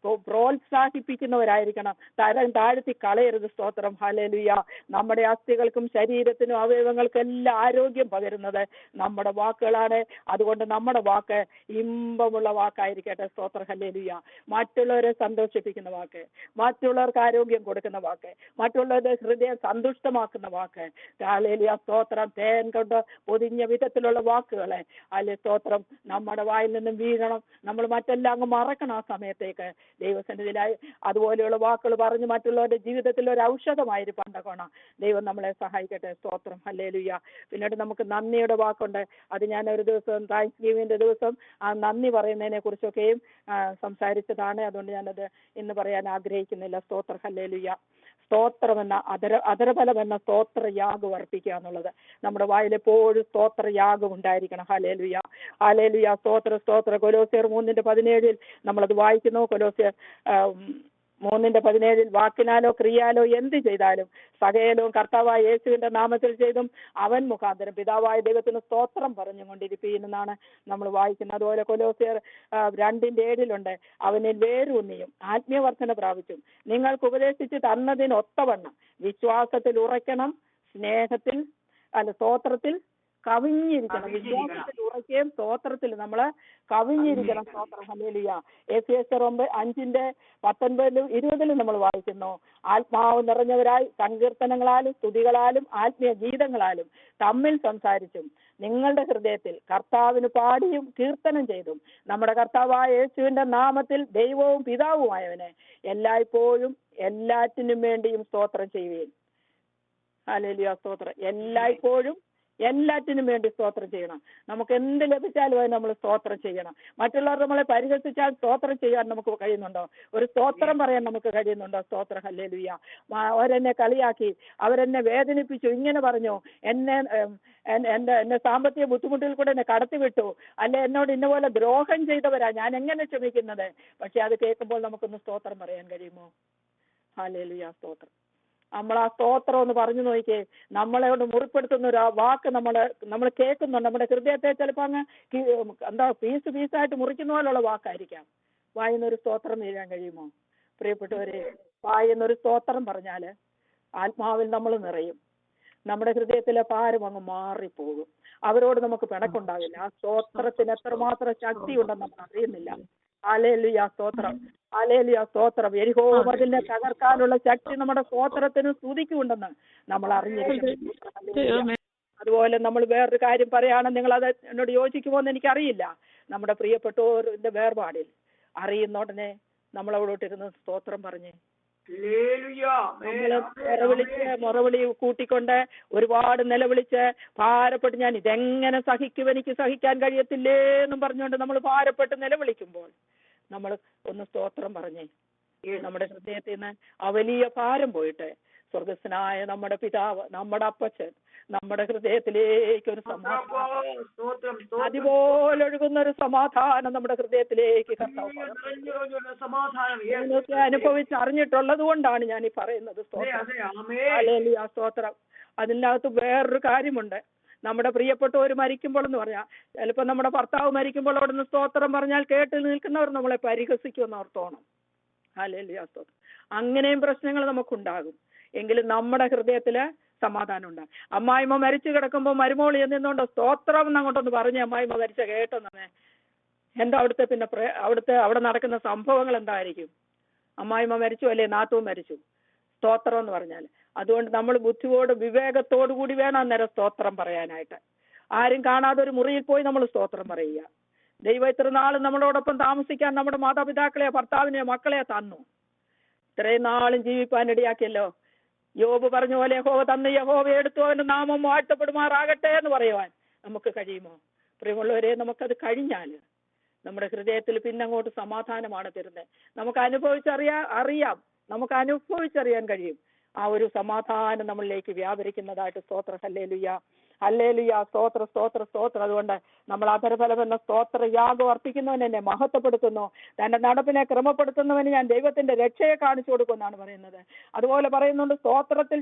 S1: പ്രോത്സാഹിപ്പിക്കുന്നവരായിരിക്കണം, തരം താഴ്ത്തി കളയരുത്. സ്തോത്രം. ഹല്ലേലൂയ. നമ്മുടെ അസ്ഥികൾക്കും ശരീരത്തിനും അവയവങ്ങൾക്കും എല്ലാം ആരോഗ്യം പകരുന്നത് നമ്മുടെ വാക്കുകളാണ്. അതുകൊണ്ട് നമ്മുടെ വാക്ക് ഇമ്പമുള്ള വാക്കായിരിക്കട്ടെ. സ്തോത്രം. ഹല്ലേലൂയ. മറ്റുള്ളവരെ സന്തോഷിപ്പിക്കുന്ന വാക്ക്, മറ്റുള്ളവർക്ക് ആരോഗ്യം കൊടുക്കുന്ന വാക്ക്, മറ്റുള്ളവരുടെ ഹൃദയം സന്തുഷ്ടമാക്കുന്ന വാക്ക്. ഹല്ലേലൂയ. സ്തോത്രം. തേൻ കൊണ്ട് പൊതിഞ്ഞ വിധത്തിലുള്ള വാക്കുകളെ അല്ലെ സ്തോത്രം നമ്മുടെ വായിൽ നിന്നും വീഴണം. നമ്മൾ മറ്റെല്ലാം അങ്ങ് മറക്കണം ആ സമയത്തേക്ക് ദൈവസന്നിധിയിലായി അതുപോലെയുള്ള വാക്കുകൾ പറഞ്ഞ് മറ്റുള്ളവരുടെ ജീവിതത്തിൽ ഒരു ഔഷധമായിരിക്കും പണ്ടക്കോണം. ദൈവം നമ്മളെ സഹായിക്കട്ടെ. സ്തോത്രം. ഹല്ലേലൂയ. പിന്നീട് നമുക്ക് നന്ദിയുടെ വാക്കുണ്ട്. അത് ഞാൻ ഒരു ദിവസം താങ്ക്സ് ഗിവിങ്ങിന്റെ ദിവസം ആ നന്ദി പറയുന്നതിനെ കുറിച്ചൊക്കെയും സംസാരിച്ചതാണ്. അതുകൊണ്ട് ഞാനത് ഇന്ന് പറയാൻ ആഗ്രഹിക്കുന്നില്ല. സ്തോത്രം. ഹല്ലേലൂയ. സ്തോത്രമെന്ന അധരഫലമെന്ന സ്തോത്രയാഗം അർപ്പിക്കുക എന്നുള്ളത് നമ്മുടെ വായിലെപ്പോഴും സ്തോത്രയാഗം ഉണ്ടായിരിക്കണം. ഹല്ലേലൂയ. ഹല്ലേലൂയ. സ്തോത്ര. കൊലോസ്യർ 3:17 നമ്മളത് വായിക്കുന്നു. കൊലോസ്യർ 3:17 വാക്കിനാലോ ക്രിയാലോ എന്ത് ചെയ്താലും സകലവും കർത്താവായ യേശുവിന്റെ നാമത്തിൽ ചെയ്തും അവൻ മുഖാന്തരം പിതാവായ ദൈവത്തിന് സ്തോത്രം പറഞ്ഞുകൊണ്ടിരിപ്പീനെന്നാണ് നമ്മൾ വായിക്കുന്നത്. അതുപോലെ കൊലോസ്യർ 2:7 അവനിൽ വേരൂന്നിയും ആത്മീയവർദ്ധന പ്രാപിച്ചും നിങ്ങൾക്ക് ഉപദേശിച്ച് തന്നതിനൊത്തവണ്ണം വിശ്വാസത്തിൽ ഉറയ്ക്കണം, സ്നേഹത്തിൽ സ്തോത്രത്തിൽ കവിഞ്ഞിരിക്കണം. വിശ്വാസത്തിൽ ഉറയ്ക്കുകയും സ്തോത്രത്തിൽ നമ്മൾ കവിഞ്ഞിരിക്കണം. സ്തോത്രം. ഹല്ലേലൂയ. എഫേസ്യർ 5:19-20 നമ്മൾ വായിക്കുന്നു. ആത്മാവ് നിറഞ്ഞവരായി സങ്കീർത്തനങ്ങളാലും സ്തുതികളാലും ആത്മീയ ഗീതങ്ങളാലും തമ്മിൽ സംസാരിച്ചും നിങ്ങളുടെ ഹൃദയത്തിൽ കർത്താവിന് പാടിയും കീർത്തനം ചെയ്തും നമ്മുടെ കർത്താവായ യേശുവിന്റെ നാമത്തിൽ ദൈവവും പിതാവുമായവനെ എല്ലായ്പ്പോഴും എല്ലാറ്റിനും വേണ്ടിയും സ്തോത്രം ചെയ്യുകയും. ഹല്ലേലൂയ. സ്തോത്രം. എല്ലായ്പ്പോഴും എല്ലാറ്റിനും വേണ്ടി സ്തോത്രം ചെയ്യണം. നമുക്ക് എന്ത് ലഭിച്ചാലും അത് നമ്മൾ സ്തോത്രം ചെയ്യണം. മറ്റുള്ളവർ നമ്മളെ പരിഹസിച്ചാൽ സ്തോത്രം ചെയ്യാൻ നമുക്ക് കഴിയുന്നുണ്ടോ? ഒരു സ്തോത്രം പറയാൻ നമുക്ക് കഴിയുന്നുണ്ടോ? സ്തോത്രം. ഹല്ലേലൂയ. അവരെന്നെ കളിയാക്കി, അവരെന്നെ വേദനിപ്പിച്ചു, ഇങ്ങനെ പറഞ്ഞു, എന്നെ സാമ്പത്തിക ബുദ്ധിമുട്ടിൽ കൂടെ എന്നെ കടത്തിവിട്ടു, അല്ലെ എന്നോട് ഇന്നപോലെ ദ്രോഹം ചെയ്തവരാ, ഞാൻ എങ്ങനെ ക്ഷമിക്കുന്നത്? പക്ഷെ അത് കേൾക്കുമ്പോൾ നമുക്കൊന്ന് സ്തോത്രം പറയാൻ കഴിയുമോ? ഹല്ലേലൂയ. സ്തോത്രം. നമ്മൾ ആ സ്തോത്രം ഒന്ന് പറഞ്ഞു നോക്കിയേ. നമ്മളോട് മുറിപ്പെടുത്തുന്ന ഒരു വാക്ക് നമ്മൾ കേൾക്കുന്നുണ്ട്. നമ്മുടെ ഹൃദയത്തെ ചിലപ്പോൾ അങ്ങ് പീസായിട്ട് മുറിക്കുന്ന പോലുള്ള വാക്കായിരിക്കാം. വായിന്നൊരു സ്തോത്രം വീഴാൻ കഴിയുമോ? പ്രിയപ്പെട്ടവരെ, വായിന്നൊരു സ്തോത്രം പറഞ്ഞാല് ആത്മാവിൽ നമ്മൾ നിറയും. നമ്മുടെ ഹൃദയത്തിലെ ഭാരം അങ്ങ് മാറിപ്പോകും. അവരോട് നമുക്ക് പിണക്കുണ്ടാവില്ല. ആ സ്തോത്രത്തിന് എത്രമാത്രം ശക്തി ഉണ്ടെന്ന് നമ്മൾ അറിയുന്നില്ല. ഹല്ലേലൂയ. സ്തോത്രം. ഹല്ലേലൂയ. സ്തോത്രം. യെരിഹോ മതിലിനെ തകർക്കാനുള്ള ശക്തി നമ്മുടെ സ്തോത്രത്തിനും സ്തുതിക്കുണ്ടെന്ന് നമ്മൾ അറിഞ്ഞിരിക്കണം. അതുപോലെ നമ്മൾ വേറൊരു കാര്യം പറയുകയാണ്, നിങ്ങൾ അത് എന്നോട് യോജിക്കുമോ എന്ന് എനിക്കറിയില്ല. നമ്മുടെ പ്രിയപ്പെട്ടവരുടെ വേർപാടിൽ അറിയുന്നോടനെ നമ്മളവിടോട്ടിരുന്ന് സ്തോത്രം പറഞ്ഞേ. മുറവിളി കൂട്ടിക്കൊണ്ട് ഒരുപാട് നിലവിളിച്ച് ഭാരപ്പെട്ട് ഞാൻ ഇതെങ്ങനെ സഹിക്കും, എനിക്ക് സഹിക്കാൻ കഴിയത്തില്ലേ എന്നും പറഞ്ഞുകൊണ്ട് നമ്മൾ ഭാരപ്പെട്ട് നിലവിളിക്കുമ്പോൾ നമ്മൾ ഒന്ന് സ്തോത്രം പറഞ്ഞേ. നമ്മുടെ ഹൃദയത്തിൽ നിന്ന് ആ വലിയ ഭാരം പോയിട്ട് സ്വർഗസ്വനായ നമ്മുടെ പിതാവ്, നമ്മുടെ അപ്പച്ചൻ നമ്മുടെ ഹൃദയത്തിലേക്ക് ഒരു സമാധാനം, അതുപോലെ ഒഴുകുന്ന ഒരു സമാധാനം നമ്മുടെ ഹൃദയത്തിലേക്ക് അനുഭവിച്ചറിഞ്ഞിട്ടുള്ളത് കൊണ്ടാണ് ഞാൻ ഈ പറയുന്നത്. സ്തോത്രം. അതിനകത്ത് വേറൊരു കാര്യമുണ്ട്. നമ്മുടെ പ്രിയപ്പെട്ടവർ മരിക്കുമ്പോൾ എന്ന് പറഞ്ഞാൽ, ചിലപ്പോൾ നമ്മുടെ ഭർത്താവ് മരിക്കുമ്പോൾ അവിടെ നിന്ന് സ്തോത്രം പറഞ്ഞാൽ കേട്ട് നിൽക്കുന്നവർ നമ്മളെ പരിഹസിക്കുമെന്ന് ഓർത്തോണം. ഹല്ലേലൂയ. സ്തോത്രം. അങ്ങനെയും പ്രശ്നങ്ങൾ നമുക്കുണ്ടാകും. എങ്കിലും നമ്മുടെ ഹൃദയത്തില് സമാധാനം ഉണ്ടാകും. അമ്മായിമ്മ മരിച്ചു കിടക്കുമ്പോൾ മരുമോൾ എന്നിന്നുകൊണ്ട് സ്തോത്രം എന്നങ്ങോട്ടൊന്ന് പറഞ്ഞ് അമ്മായിമ്മ മരിച്ച കേട്ടെന്നെ എന്താ അവിടുത്തെ പിന്നെ അവിടെ നടക്കുന്ന സംഭവങ്ങൾ എന്തായിരിക്കും? അമ്മായിമ്മ മരിച്ചു, അല്ലേ നാത്തൂൻ മരിച്ചു, സ്തോത്രം എന്ന് പറഞ്ഞാൽ. അതുകൊണ്ട് നമ്മൾ ബുദ്ധിയോട് വിവേകത്തോടു കൂടി വേണം അന്നേരം സ്തോത്രം പറയാനായിട്ട്. ആരും കാണാതെ ഒരു മുറിയിൽ പോയി നമ്മൾ സ്തോത്രം പറയുക. ദൈവം ഇത്ര നാളും നമ്മളോടൊപ്പം താമസിക്കാൻ നമ്മുടെ മാതാപിതാക്കളെയോ ഭർത്താവിനെയോ മക്കളെയോ തന്നു. ഇത്രയും നാളും ജീവിപ്പാൻ ഇടയാക്കിയല്ലോ. യോബ് പറഞ്ഞ പോലെ യഹോവ തന്ന് യഹോവ എടുത്തു, അവന്റെ നാമം വാഴ്ത്തപ്പെടുമാറാകട്ടെ എന്ന് പറയുവാൻ നമുക്ക് കഴിയുമോ? പ്രിയമുള്ളവരെ, നമുക്കത് കഴിഞ്ഞാൽ നമ്മുടെ ഹൃദയത്തിൽ പിന്നെ അങ്ങോട്ട് സമാധാനമാണ് തരുന്നത്. നമുക്ക് അറിയാം, നമുക്ക് അനുഭവിച്ചറിയാൻ കഴിയും. ആ ഒരു സമാധാനം നമ്മളിലേക്ക് വ്യാപരിക്കുന്നതായിട്ട്. സ്തോത്രം. ഹല്ലേലൂയ, ഹല്ലേലൂയ, സ്തോത്ര സ്തോത്ര സ്തോത്രം. അതുകൊണ്ട് നമ്മൾ അധരഫലം എന്ന സ്തോത്ര യാഗം അർപ്പിക്കുന്നവൻ എന്നെ മഹത്വപ്പെടുത്തുന്നു, തന്റെ നടപ്പിനെ ക്രമപ്പെടുത്തുന്നവന് ഞാൻ ദൈവത്തിന്റെ രക്ഷയെ കാണിച്ചു കൊടുക്കുമെന്നാണ് പറയുന്നത്. അതുപോലെ പറയുന്നുണ്ട്, സ്തോത്രത്തിൽ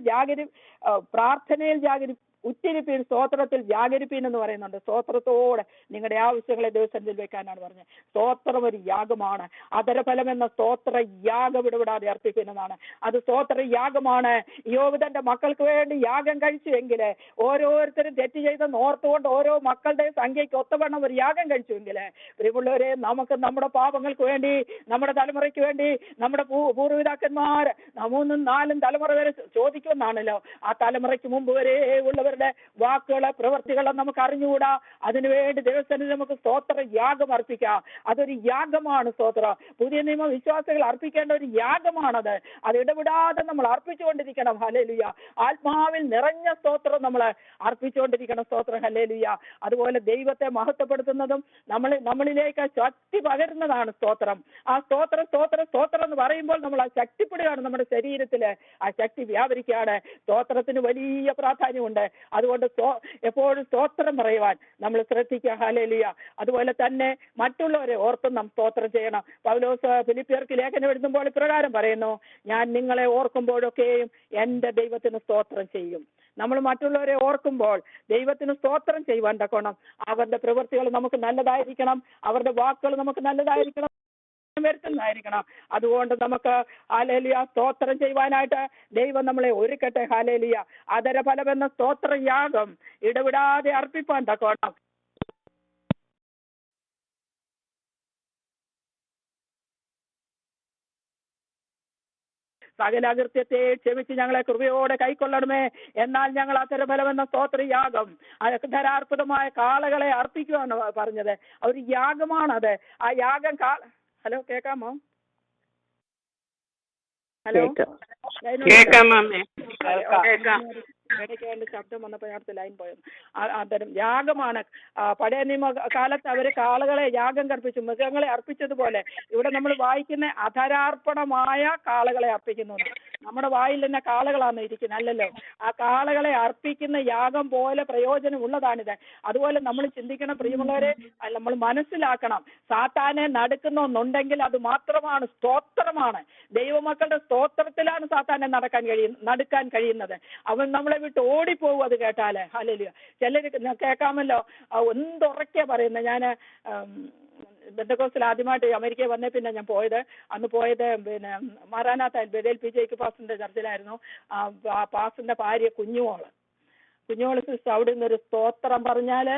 S1: പ്രാർത്ഥനയിൽ ഉറ്റിരിപ്പീൻ, സ്തോത്രത്തിൽ ജാഗരിപ്പീൻ എന്ന് പറയുന്നുണ്ട്. സ്തോത്രത്തോടെ നിങ്ങളുടെ ആവശ്യങ്ങളെ ദൈവസന്നിധിയിൽ വെക്കാനാണ് പറഞ്ഞത്. സ്തോത്രം ഒരു യാഗമാണ്. അധരഫലം എന്ന സ്തോത്ര യാഗം വിടവിടാതെ അർപ്പിക്കുന്നതാണ്. അത് സ്തോത്ര യാഗമാണ്. യോബ് തന്റെ മക്കൾക്ക് വേണ്ടി യാഗം കഴിച്ചു എങ്കിൽ, ഓരോരുത്തരും തെറ്റ് ചെയ്തെന്ന് ഓർത്തുകൊണ്ട് ഓരോ മക്കളുടെ സംഖ്യയ്ക്ക് ഒത്തവണ്ണം ഒരു യാഗം കഴിച്ചുവെങ്കിൽ, പ്രിയമുള്ളവരെ, നമുക്ക് നമ്മുടെ പാപങ്ങൾക്ക് വേണ്ടി, നമ്മുടെ തലമുറയ്ക്ക് വേണ്ടി, നമ്മുടെ പൂർവ്വപിതാക്കന്മാർ 3, 4 തലമുറ വരെ ചോദിക്കുമെന്നാണല്ലോ. ആ തലമുറയ്ക്ക് മുമ്പ് വരെ ഉള്ളവരുടെ വാക്കുകളെ പ്രവൃത്തികളെ നമുക്ക് അറിഞ്ഞുകൂടാ. അതിനുവേണ്ടി ദൈവസന്നിധിയിൽ നമുക്ക് സ്തോത്ര യാഗം അർപ്പിക്കാം. അതൊരു യാഗമാണ് സ്തോത്രം. പുതിയ നിയമ വിശ്വാസികൾ അർപ്പിക്കേണ്ട ഒരു യാഗമാണത്. അത് ഇടപെടാതെ നമ്മൾ അർപ്പിച്ചുകൊണ്ടിരിക്കണം. ഹല്ലേലൂയ. ആത്മാവിൽ നിറഞ്ഞ സ്തോത്രം നമ്മൾ അർപ്പിച്ചുകൊണ്ടിരിക്കണം. സ്തോത്രം. ഹല്ലേലൂയ. അതുപോലെ ദൈവത്തെ മഹത്വപ്പെടുത്തുന്നതും നമ്മളിലേക്ക് ശക്തി പകരുന്നതാണ് സ്തോത്രം. ആ സ്തോത്രം എന്ന് പറയുമ്പോൾ നമ്മൾ ആ ശക്തിപ്പെടുകയാണ്. നമ്മുടെ ശരീരത്തില് ആ ശക്തി വ്യാപരിക്കുകയാണ്. സ്തോത്രത്തിന് വലിയ പ്രാധാന്യമുണ്ട്. അതുകൊണ്ട് എപ്പോഴും സ്തോത്രം പറയുവാൻ നമ്മൾ ശ്രദ്ധിക്കുക. ഹല്ലേലൂയ. അതുപോലെ തന്നെ മറ്റുള്ളവരെ ഓർത്തും നാം സ്തോത്രം ചെയ്യണം. പൗലോസ് ഫിലിപ്പിയർക്ക് ലേഖനം എഴുതുമ്പോൾ ഇപ്രകാരം പറയുന്നു, ഞാൻ നിങ്ങളെ ഓർക്കുമ്പോഴൊക്കെയും എന്റെ ദൈവത്തിന് സ്തോത്രം ചെയ്യും. നമ്മൾ മറ്റുള്ളവരെ ഓർക്കുമ്പോൾ ദൈവത്തിന് സ്തോത്രം ചെയ്യുവാൻ തക്കോണം. അവരുടെ പ്രവൃത്തികൾ നമുക്ക് നല്ലതായിരിക്കണം, അവരുടെ വാക്കുകൾ നമുക്ക് നല്ലതായിരിക്കണം, വരുത്തുന്നതായിരിക്കണം. അതുകൊണ്ട് നമുക്ക് ഹല്ലേലൂയ സ്തോത്രം ചെയ്യുവാനായിട്ട് ദൈവം നമ്മളെ ഒരുക്കട്ടെ. ഹല്ലേലൂയ. അധരഫലം എന്ന സ്തോത്ര യാഗം ഇടവിടാതെ അർപ്പിപ്പാൻ തക്കോണം. സകല അകൃത്യത്തെ ക്ഷമിച്ച് ഞങ്ങളെ കൃപയോടെ കൈക്കൊള്ളണമേ. എന്നാൽ ഞങ്ങൾ അധരഫലം എന്ന സ്തോത്രയാഗം, അധരാർപ്പിതമായ കാളകളെ അർപ്പിക്കുവാണ് പറഞ്ഞത്. ഒരു യാഗമാണത്. ആ യാഗം ഹലോ, കേൾക്കാമോ? ഹലോ, ഇടയ്ക്ക് എന്റെ ശബ്ദം വന്നപ്പോൾ ഞാൻ ലൈൻ പോയത്. അത്തരം യാഗമാണ്. പഴയ നിയമ കാലത്ത് അവര് കാളകളെ യാഗം കർപ്പിച്ചു, മൃഗങ്ങളെ അർപ്പിച്ചതുപോലെ ഇവിടെ നമ്മൾ വായിക്കുന്ന അധരാർപ്പണമായ കാളകളെ അർപ്പിക്കുന്നു. നമ്മുടെ വായിൽ തന്നെ കാളകളാണ് ഇരിക്കുന്നത്, അല്ലല്ലോ. ആ കാളകളെ അർപ്പിക്കുന്ന യാഗം പോലെ പ്രയോജനമുള്ളതാണിത്. അതുപോലെ നമ്മൾ ചിന്തിക്കണം പ്രിയമുള്ളവരെ, നമ്മൾ മനസ്സിലാക്കണം, സാത്താനെ നടുക്കുന്നുണ്ടെങ്കിൽ അത് മാത്രമാണ് സ്തോത്രമാണ്. ദൈവമക്കളുടെ സ്തോത്രത്തിലാണ് സാത്താനെ നടുക്കാൻ കഴിയുന്നത്. അവൻ നമ്മളെ വിട്ട് ഓടിപ്പോകും അത് കേട്ടാല്. ഹല്ലേലൂയ. ചിലര് കേൾക്കാമല്ലോ, എന്തുറക്കെ പറയുന്നത്. ഞാൻ ബെന്തക്കോസ്തിൽ ആദ്യമായിട്ട് അമേരിക്കയിൽ വന്നേ പിന്നെ ഞാൻ അന്ന് പോയത് പിന്നെ മാറാനാത്ത ബെദേൽ പി ജെക്ക് പാസ്റ്ററിന്റെ ചർച്ചിലായിരുന്നു. ആ പാസ്റ്ററിന്റെ ഭാര്യ കുഞ്ഞുമോള് സിസ്റ്റർ അവിടെ നിന്നൊരു സ്തോത്രം പറഞ്ഞാല്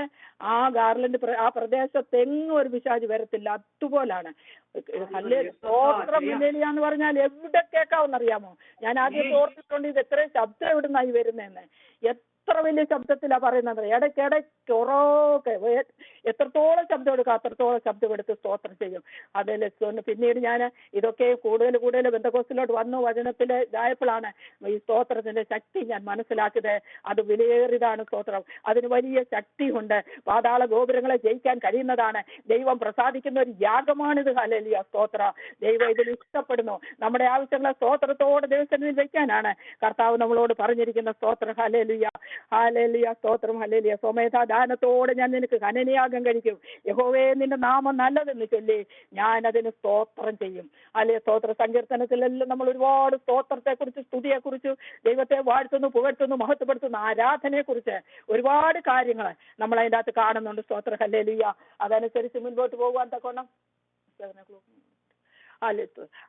S1: ആ ഗാർലൻഡ് ആ പ്രദേശത്തെങ്ങും ഒരു പിശാച് വരത്തില്ല. അതുപോലാണ് സ്തോത്രം. ഹല്ലേലൂയാന്ന് പറഞ്ഞാൽ എവിടെ കേൾക്കാവെന്നറിയാമോ? ഞാൻ ആദ്യം ഓർത്തിട്ടുണ്ട് ഇത് എത്രയും ശബ്ദം എവിടുന്നായി വരുന്നതെന്ന്. എത്ര വലിയ ശബ്ദത്തിലാ പറയുന്നത്. ഇടയ്ക്കിടയ്ക്ക് ഉറക്കെ എത്രത്തോളം ശബ്ദം എടുക്കുക അത്രത്തോളം ശബ്ദം എടുത്ത് സ്തോത്രം ചെയ്യും. അതിൽ പിന്നീട് ഞാൻ ഇതൊക്കെ കൂടുതൽ ബെന്തക്കോസ്തിലോട്ട് വന്നു വചനത്തിൽ ഇതായപ്പോഴാണ് ഈ സ്തോത്രത്തിന്റെ ശക്തി ഞാൻ മനസ്സിലാക്കിയത്. അത് വിലയേറിയതാണ് സ്തോത്രം. അതിന് വലിയ ശക്തിയുണ്ട്. പാതാള ഗോപുരങ്ങളെ ജയിക്കാൻ കഴിയുന്നതാണ്. ദൈവം പ്രസാദിക്കുന്ന ഒരു യാഗമാണിത്. ഹല്ലേലൂയ സ്തോത്ര. ദൈവം ഇതിൽ ഇഷ്ടപ്പെടുന്നു. നമ്മുടെ ആവശ്യങ്ങളെ സ്തോത്രത്തോടെ ദൈവസന്നിധിയിൽ വയ്ക്കാനാണ് കർത്താവ് നമ്മളോട് പറഞ്ഞിരിക്കുന്ന സ്തോത്രം. ഹല്ലേലൂയ, ഹല്ലേലൂയ സ്തോത്രം. ഹല്ലേലൂയ. സ്വമേധാദാനത്തോടെ ഞാൻ നിനക്ക് ഘനനയാഗം കഴിക്കും. യഹോവേ നിന്റെ നാമം നല്ലതെന്ന് ചൊല്ലി ഞാൻ അതിന് സ്തോത്രം ചെയ്യും. അല്ലെ സ്തോത്ര സങ്കീർത്തനത്തിലെല്ലാം നമ്മൾ ഒരുപാട് സ്തോത്രത്തെ കുറിച്ച്, സ്തുതിയെ കുറിച്ച്, ദൈവത്തെ വാഴ്ത്തുന്നു, പുകഴ്ത്തുന്നു, മഹത്വപ്പെടുത്തുന്നു, ആരാധനയെ കുറിച്ച് ഒരുപാട് കാര്യങ്ങൾ നമ്മൾ അതിൻ്റെ അകത്ത് കാണുന്നുണ്ട്. സ്തോത്ര. ഹല്ലേലൂയ. അതനുസരിച്ച് മുൻപോട്ട് പോകുവാൻ തക്കോണം.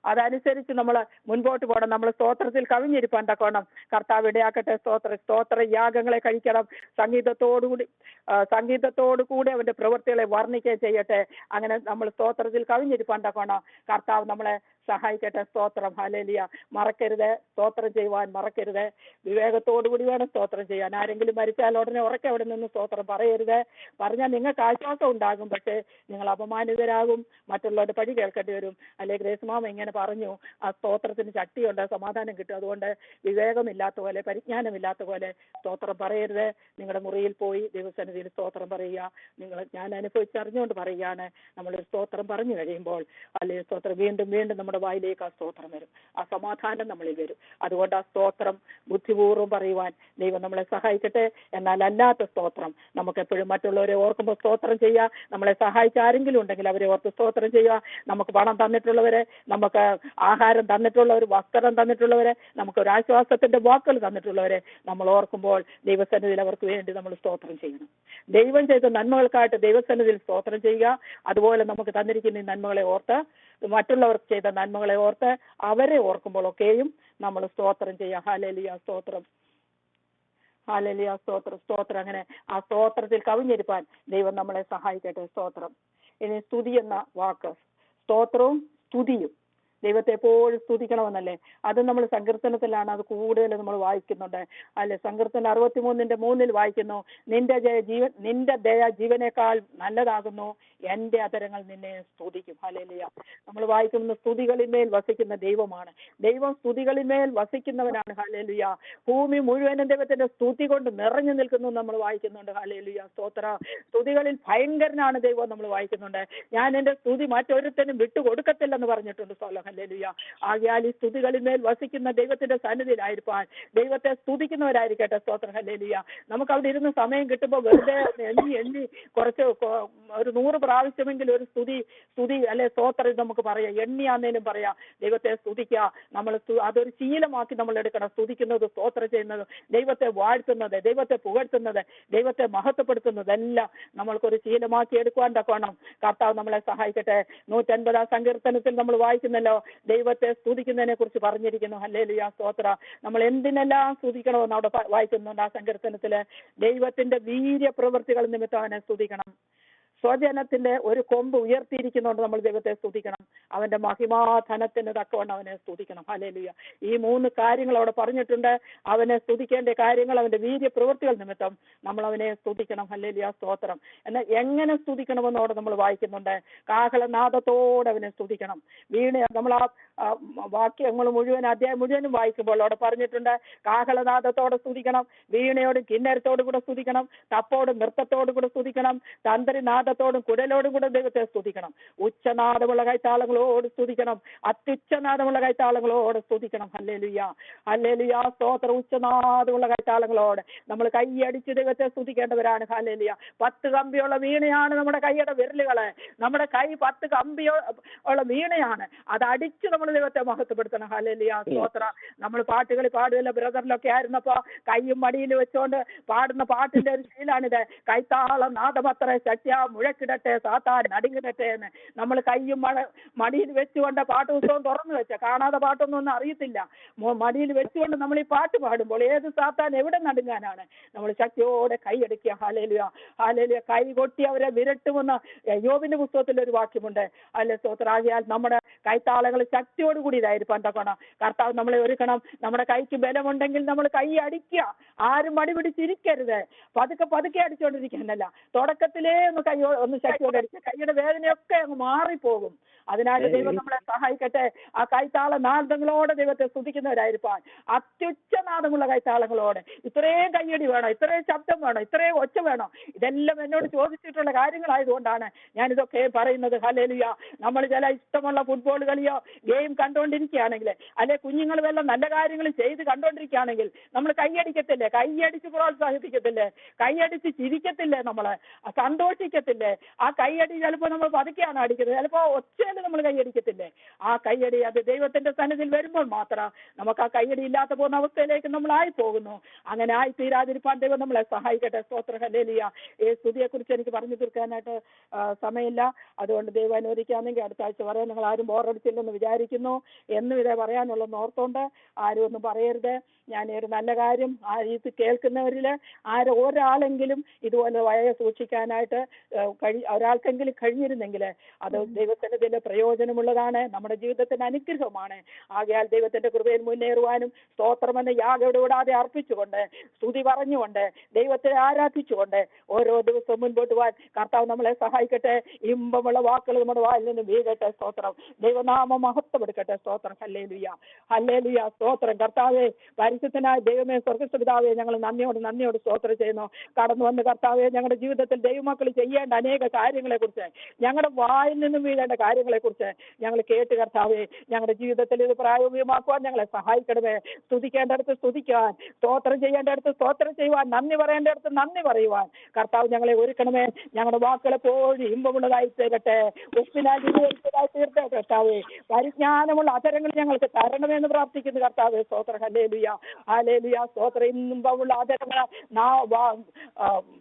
S1: അതനുസരിച്ച് നമ്മൾ മുൻപോട്ട് പോകണം. നമ്മൾ സ്തോത്രത്തിൽ കവിഞ്ഞിരിപ്പാൻ തക്കോണം കർത്താവ് ഇടയാക്കട്ടെ. സ്തോത്ര യാഗങ്ങളെ കഴിക്കണം. സംഗീതത്തോടുകൂടി അവന്റെ പ്രവൃത്തികളെ വർണ്ണിക്കുകയും ചെയ്യട്ടെ. അങ്ങനെ നമ്മൾ സ്തോത്രത്തിൽ കവിഞ്ഞിരിപ്പാൻ തക്കോണം കർത്താവ് നമ്മളെ സഹായിക്കട്ടെ. സ്തോത്രം. ഹല്ലേലൂയ. മറക്കരുത്, സ്തോത്രം ചെയ്യുവാൻ മറക്കരുത്. വിവേകത്തോടുകൂടി വേണം സ്തോത്രം ചെയ്യാൻ. ആരെങ്കിലും മരിച്ചാൽ ഉടനെ ഉറക്കെ അവിടെ നിന്ന് സ്തോത്രം പറയരുത്. പറഞ്ഞാൽ നിങ്ങൾക്ക് ആശ്വാസം ഉണ്ടാകും, പക്ഷേ നിങ്ങൾ അപമാനിതരാകും, മറ്റുള്ളവരുടെ പഴി കേൾക്കേണ്ടി വരും. അല്ലെ ഗ്രേസ് മാമ ഇങ്ങനെ പറഞ്ഞു, ആ സ്തോത്രത്തിന് ശക്തിയുണ്ട്, സമാധാനം കിട്ടും. അതുകൊണ്ട് വിവേകമില്ലാത്ത പോലെ, പരിജ്ഞാനമില്ലാത്ത പോലെ സ്തോത്രം പറയരുത്. നിങ്ങളുടെ മുറിയിൽ പോയി ദൈവസന്നിധിയിൽ സ്തോത്രം പറയുക. ഞാൻ അനുഭവിച്ചറിഞ്ഞുകൊണ്ട് പറയുകയാണ്, നമ്മളൊരു സ്തോത്രം പറഞ്ഞു കഴിയുമ്പോൾ അല്ലെങ്കിൽ സ്തോത്രം വീണ്ടും വീണ്ടും നമ്മുടെ വായിലേക്ക് ആ സ്തോത്രം വരും, ആ സമാധാനം നമ്മളിൽ വരും. അതുകൊണ്ട് ആ സ്തോത്രം ബുദ്ധിപൂർവ്വം പറയുവാൻ ദൈവം നമ്മളെ സഹായിക്കട്ടെ. എന്നാൽ അല്ലാത്ത സ്തോത്രം നമുക്കെപ്പോഴും മറ്റുള്ളവരെ ഓർക്കുമ്പോൾ സ്തോത്രം ചെയ്യുക. നമ്മളെ സഹായിച്ച ആരെങ്കിലും ഉണ്ടെങ്കിൽ അവരെ ഓർത്ത് സ്തോത്രം ചെയ്യുക. നമുക്ക് പണം തന്നിട്ടുള്ളവരെ, നമുക്ക് ആഹാരം തന്നിട്ടുള്ളവർ, വസ്ത്രം തന്നിട്ടുള്ളവരെ, നമുക്ക് ഒരു ആശ്വാസത്തിന്റെ വാക്കുകൾ തന്നിട്ടുള്ളവരെ നമ്മൾ ഓർക്കുമ്പോൾ ദൈവസന്നിധിയിൽ അവർക്ക് വേണ്ടി നമ്മൾ സ്തോത്രം ചെയ്യണം. ദൈവം ചെയ്ത നന്മകൾക്കായിട്ട് ദൈവസന്നിധിയിൽ സ്തോത്രം ചെയ്യുക. അതുപോലെ നമുക്ക് തന്നിരിക്കുന്ന ഈ നന്മകളെ ഓർത്ത്, മറ്റുള്ളവർക്ക് ചെയ്ത നന്മകളെ ഓർത്ത് അവരെ ഓർക്കുമ്പോഴൊക്കെയും നമ്മൾ സ്തോത്രം ചെയ്യുക. ഹല്ലേലൂയ, സ്തോത്രം. ഹല്ലേലൂയ, സ്തോത്രം, സ്തോത്രം. അങ്ങനെ ആ സ്തോത്രത്തിൽ കവിഞ്ഞിരിപ്പാൻ ദൈവം നമ്മളെ സഹായിക്കട്ടെ. സ്തോത്രം. ഇനി സ്തുതി എന്ന വാക്ക്, സ്തോത്രവും സ്തുതിയും ദൈവത്തെ എപ്പോഴും സ്തുതിക്കണമെന്നല്ലേ? അത് നമ്മൾ സങ്കീർത്തനത്തിലാണ് അത് കൂടുതൽ നമ്മൾ വായിക്കുന്നുണ്ട്. അല്ലെ, സങ്കീർത്തനം 63:3 വായിക്കുന്നു, നിന്റെ ദയ ജീവനേക്കാൾ നല്ലതാകുന്നു, എന്റെ അധരങ്ങൾ നിന്നെ സ്തുതിക്കും. ഹല്ലേലൂയ. നമ്മൾ വായിക്കുന്ന സ്തുതികളിന്മേൽ വസിക്കുന്ന ദൈവമാണ്. ദൈവം സ്തുതികളിന്മേൽ വസിക്കുന്നവനാണ്. ഹല്ലേലൂയ. ഭൂമി മുഴുവനും ദൈവത്തിന്റെ സ്തുതി കൊണ്ട് നിറഞ്ഞു നിൽക്കുന്നു നമ്മൾ വായിക്കുന്നുണ്ട്. ഹല്ലേലൂയ, സ്തോത്ര. സ്തുതികളിൽ ഭയങ്കരനാണ് ദൈവം നമ്മൾ വായിക്കുന്നുണ്ട്. ഞാൻ എന്റെ സ്തുതി മറ്റൊരുത്തനും വിട്ടുകൊടുക്കത്തില്ലെന്ന് പറഞ്ഞിട്ടുണ്ട്. ഹല്ലേലൂയ. ആകയാൽ ഈ സ്തുതികളിന്മേൽ വസിക്കുന്ന ദൈവത്തിന്റെ സന്നിധിയിലായിരിക്കാൻ ദൈവത്തെ സ്തുതിക്കുന്നവരായിരിക്കട്ടെ. സ്തോത്രം. ഹല്ലേലൂയ. നമുക്ക് അവിടെ ഇരുന്ന് സമയം കിട്ടുമ്പോൾ വെറുതെ എണ്ണി കുറച്ച് ഒരു 100 പ്രാവശ്യമെങ്കിലും ഒരു സ്തുതി അല്ലെ സ്തോത്രം നമുക്ക് പറയാം. എണ്ണിയാന്നേലും പറയാം. ദൈവത്തെ സ്തുതിക്കുക. നമ്മൾ അതൊരു ശീലമാക്കി നമ്മൾ എടുക്കണം. സ്തുതിക്കുന്നത്, സ്തോത്രം ചെയ്യുന്നത്, ദൈവത്തെ വാഴ്ത്തുന്നത്, ദൈവത്തെ പുകഴ്ത്തുന്നത്, ദൈവത്തെ മഹത്വപ്പെടുത്തുന്നതെല്ലാം നമ്മൾക്കൊരു ശീലമാക്കി എടുക്കുവാൻ തക്കോണം കർത്താവ് നമ്മളെ സഹായിക്കട്ടെ. 150 സങ്കീർത്തനത്തിൽ നമ്മൾ വായിക്കുന്നല്ലോ, ദൈവത്തെ സ്തുതിക്കുന്നതിനെ കുറിച്ച് പറഞ്ഞിരിക്കുന്നു. ഹല്ലേലൂയ, സ്തോത്ര. നമ്മൾ എന്തിനെല്ലാം സ്തുതിക്കണമെന്ന് അവിടെ വായിക്കുന്നുണ്ട് ആ സങ്കീർത്തനത്തില്. ദൈവത്തിന്റെ വീര്യ പ്രവൃത്തികൾ നിമിത്തം അവനെ സ്തുതിക്കണം. സ്വജനത്തിന്റെ ഒരു കൊമ്പ് ഉയർത്തിയിരിക്കുന്നതുകൊണ്ട് നമ്മൾ ദൈവത്തെ സ്തുതിക്കണം. അവന്റെ മഹിമാധനത്തിന് തക്കവണ്ണം അവനെ സ്തുതിക്കണം. ഹല്ലേലൂയ. ഈ 3 കാര്യങ്ങൾ അവിടെ പറഞ്ഞിട്ടുണ്ട്. അവനെ സ്തുതിക്കേണ്ട കാര്യങ്ങൾ, അവന്റെ വീര്യ പ്രവൃത്തികൾ നിമിത്തം നമ്മൾ അവനെ സ്തുതിക്കണം. ഹല്ലേലൂയ, സ്തോത്രം. എന്നാൽ എങ്ങനെ സ്തുതിക്കണമെന്ന് അവിടെ നമ്മൾ വായിക്കുന്നുണ്ട്. കാഹളനാദത്തോടെ അവനെ സ്തുതിക്കണം. നമ്മൾ ആ വാക്യങ്ങൾ മുഴുവൻ, അധ്യായം മുഴുവനും വായിക്കുമ്പോൾ അവിടെ പറഞ്ഞിട്ടുണ്ട്, കാഹളനാദത്തോടെ സ്തുതിക്കണം, വീണയോടും കിന്നരത്തോടും കൂടെ സ്തുതിക്കണം, തപ്പോടും നൃത്തത്തോടും കൂടെ സ്തുതിക്കണം, തന്ത്രിനാദത്തോടും കുടലോടും കൂടെ ദൈവത്തെ സ്തുതിക്കണം, ഉച്ചനാദമുള്ള കൈത്താളങ്ങളോട് സ്തുതിക്കണം, അത്യുച്ചനാദമുള്ള കൈത്താളങ്ങളോട് സ്തുതിക്കണം. ഹല്ലേലൂയ, ഹല്ലേലൂയ, സ്തോത്രം. ഉച്ചനാദമുള്ള കൈത്താളങ്ങളോട് നമ്മൾ കൈയടിച്ച് ദൈവത്തെ സ്തുതിക്കേണ്ടവരാണ്. ഹല്ലേലൂയ. 10 കമ്പിയുള്ള വീണയാണ് നമ്മുടെ കൈയുടെ വിരലുകള്. നമ്മുടെ കൈ 10 കമ്പിയുള്ള വീണയാണ്. അത് അടിച്ച് നമ്മൾ ദൈവത്തെ മഹത്വപ്പെടുത്തണം. ഹല്ലേലൂയ, സ്തോത്ര. നമ്മൾ പാട്ടുകളിൽ പാടുകയല്ല, ബ്രദറിലൊക്കെ ആയിരുന്നപ്പോ കൈയും മടിയിൽ വെച്ചോണ്ട് പാടുന്ന പാട്ടിന്റെ ഒരു ശീലാണിത്. കൈത്താളം നാദമത്ര ശക്തിയാ മുഴക്കിടട്ടെ, സാത്താൻ നടുങ്ങിടട്ടെ എന്ന് നമ്മൾ കൈയും മടിയിൽ വെച്ചുകൊണ്ട് പാട്ട് പുസ്തകം തുറന്നു വെച്ച, കാണാതെ പാട്ടൊന്നും അറിയത്തില്ല, മടിയിൽ വെച്ചുകൊണ്ട് നമ്മൾ ഈ പാട്ട് പാടുമ്പോൾ ഏത് സാത്താൻ എവിടെ നടുങ്ങാനാണ്? നമ്മൾ ശക്തിയോടെ കൈയടിക്കുക. Hallelujah, hallelujah. കൈ കൊട്ടി അവരെ വിരട്ടുമെന്ന് യോബിന്റെ പുസ്തകത്തിൽ ഒരു വാക്യമുണ്ട്. അല്ലെ, സ്തോത്രാകിയാൽ നമ്മുടെ കൈത്താളങ്ങൾ ശക്തിയോട് കൂടി ഇതായിരിക്കാൻ തക്കണം. കർത്താവ് നമ്മളെ ഒരുക്കണം. നമ്മുടെ കൈക്ക് ബലമുണ്ടെങ്കിൽ നമ്മൾ കൈ അടിക്കുക. ആരും മടി പിടിച്ചിരിക്കരുത്. പതുക്കെ അടിച്ചുകൊണ്ടിരിക്കാനല്ല. തുടക്കത്തിലേ ഒന്ന് ശക്തിയോടെ അടിക്കുക. കൈയുടെ വേദനയൊക്കെ അങ്ങ് മാറിപ്പോകും. അതിനായിട്ട് ദൈവം നമ്മളെ സഹായിക്കട്ടെ. ആ കൈത്താള നാദങ്ങളോടെ ദൈവത്തെ സ്തുതിക്കുന്നവരായിരിക്കാൻ, അത്യുച്ചനാദമുള്ള കൈത്താളങ്ങളോടെ. ഇത്രയും കയ്യടി വേണം, ഇത്രയും ശബ്ദം വേണം, ഇത്രയും ഒച്ച വേണം. ഇതെല്ലാം എന്നോട് ചോദിച്ചിട്ടുള്ള കാര്യങ്ങളായതുകൊണ്ടാണ് ഞാനിതൊക്കെ പറയുന്നത്. ഹല്ലേലൂയ. നമ്മൾ ചില ഇഷ്ടമുള്ള ഫുട്ബോൾ കളിയോ ഗെയിം കണ്ടുകൊണ്ടിരിക്കുകയാണെങ്കിൽ, അല്ലെ കുഞ്ഞുങ്ങൾ വല്ല നല്ല കാര്യങ്ങൾ ചെയ്ത് കണ്ടുകൊണ്ടിരിക്കുകയാണെങ്കിൽ നമ്മൾ കൈയടിക്കത്തില്ലേ? കൈയടിച്ച് പ്രോത്സാഹിപ്പിക്കത്തില്ലേ? കൈയടിച്ച് ചിരിക്കത്തില്ലേ? നമ്മൾ സന്തോഷിക്കത്തില്ലേ? ആ കൈയടി ചിലപ്പോൾ നമ്മൾ പതുക്കെയാണ് അടിക്കുന്നത്, ചിലപ്പോൾ ഒച്ചയിൽ നമ്മൾ കൈയടിക്കത്തില്ലേ? ആ കൈയടി അത് ദൈവത്തിന്റെ സന്നിധിയിൽ വരുമ്പോൾ മാത്രം നമുക്ക് ആ കൈയടി ഇല്ലാത്ത പോകുന്ന അവസ്ഥയിലേക്ക് നമ്മൾ ആയി പോകുന്നു. അങ്ങനെ ആയി തീരാതിരിപ്പാൻ ദൈവം നമ്മളെ സഹായിക്കട്ടെ. സ്തോത്ര. ഹല്ലേലൂയ. ഈ സ്തുതിയെ കുറിച്ച് എനിക്ക് പറഞ്ഞു തീർക്കാനായിട്ട് സമയമില്ല. അതുകൊണ്ട് ദൈവം അനുവദിക്കാമെങ്കിൽ അടുത്ത ആഴ്ച പറയാൻ. നിങ്ങൾ ആരും ബോറടിച്ചില്ലെന്ന് വിചാരിക്കുന്നു. എന്നും ഇതേ പറയാനുള്ളെന്ന് ഓർത്തോണ്ട് ആരും ഒന്നും പറയരുത്. ഞാൻ ഒരു നല്ല കാര്യം ഇത് കേൾക്കുന്നവരിൽ ഒരാളെങ്കിലും ഇതുപോലെ വയ സൂക്ഷിക്കാനായിട്ട് ഒരാൾക്കെങ്കിലും കഴിഞ്ഞിരുന്നെങ്കിൽ അത് ദൈവസന്നിധിയിലെ പ്രയോജനമുള്ളതാണ്, നമ്മുടെ ജീവിതത്തിന് അനുഗ്രഹമാണ്. ആകയാൽ ദൈവത്തിന്റെ കൃപയിൽ മുന്നേറുവാനും സ്തോത്രമെന്ന യാഗയുടെ കൂടാതെ അർപ്പിച്ചുകൊണ്ട് സ്തുതി പറഞ്ഞുകൊണ്ട് ദൈവത്തെ ആരാധിച്ചുകൊണ്ട് ഓരോ ദിവസവും മുൻപോട്ട് പോകാൻ കർത്താവ് നമ്മളെ സഹായിക്കട്ടെ. ഇമ്പമുള്ള വാക്കുകൾ നമ്മുടെ വായിൽ നിന്ന് വീഴട്ടെ. സ്തോത്രം. ദൈവനാമം മഹത്വപ്പെടുക്കട്ടെ. സ്തോത്രം. Hallelujah, hallelujah. സ്തോത്രം. കർത്താവേ, പരിശുദ്ധനായ ദൈവമേ, സ്വർഗ്ഗസ്ഥപിതാവേ, ഞങ്ങൾ നന്ദിയോട് സ്തോത്രം ചെയ്യുന്നു. കടന്നു വന്ന് കർത്താവേ, ഞങ്ങളുടെ ജീവിതത്തിൽ ദൈവമക്കൾ ചെയ്യേണ്ട അനേക കാര്യങ്ങളെക്കുറിച്ച്, ഞങ്ങളുടെ വായിൽ നിന്നും വീഴേണ്ട കാര്യങ്ങളെക്കുറിച്ച് ഞങ്ങൾ കേട്ട് കർത്താവേ, ഞങ്ങളുടെ ജീവിതത്തിൽ ഇത് പ്രായോഗികമാക്കുവാൻ ഞങ്ങളെ സഹായിക്കണമേ. സ്തുതിക്കേണ്ടടുത്ത് സ്തുതിക്കാൻ, സ്തോത്രം ചെയ്യേണ്ടടുത്ത് സ്തോത്രം ചെയ്യുവാൻ, നന്ദി പറയേണ്ടടുത്ത് നന്ദി പറയുവാൻ കർത്താവ് ഞങ്ങളെ ഒരുക്കണമേ. ഞങ്ങളുടെ വാക്കുകൾ എപ്പോഴും ഇമ്പമുള്ളതായി തീരട്ടെ, ഉപ്പിനാൽ ഇരുവരുത്തതായി തീർത്തെ കർത്താവേ. പരിജ്ഞാനമുള്ള അധരങ്ങൾ ഞങ്ങൾക്ക് തരണമെന്ന് പ്രാർത്ഥിക്കുന്നു കർത്താവേ. സ്തോത്രം. Hallelujah, hallelujah. സ്തോത്രം. ഇമ്പമുള്ള അധരങ്ങൾ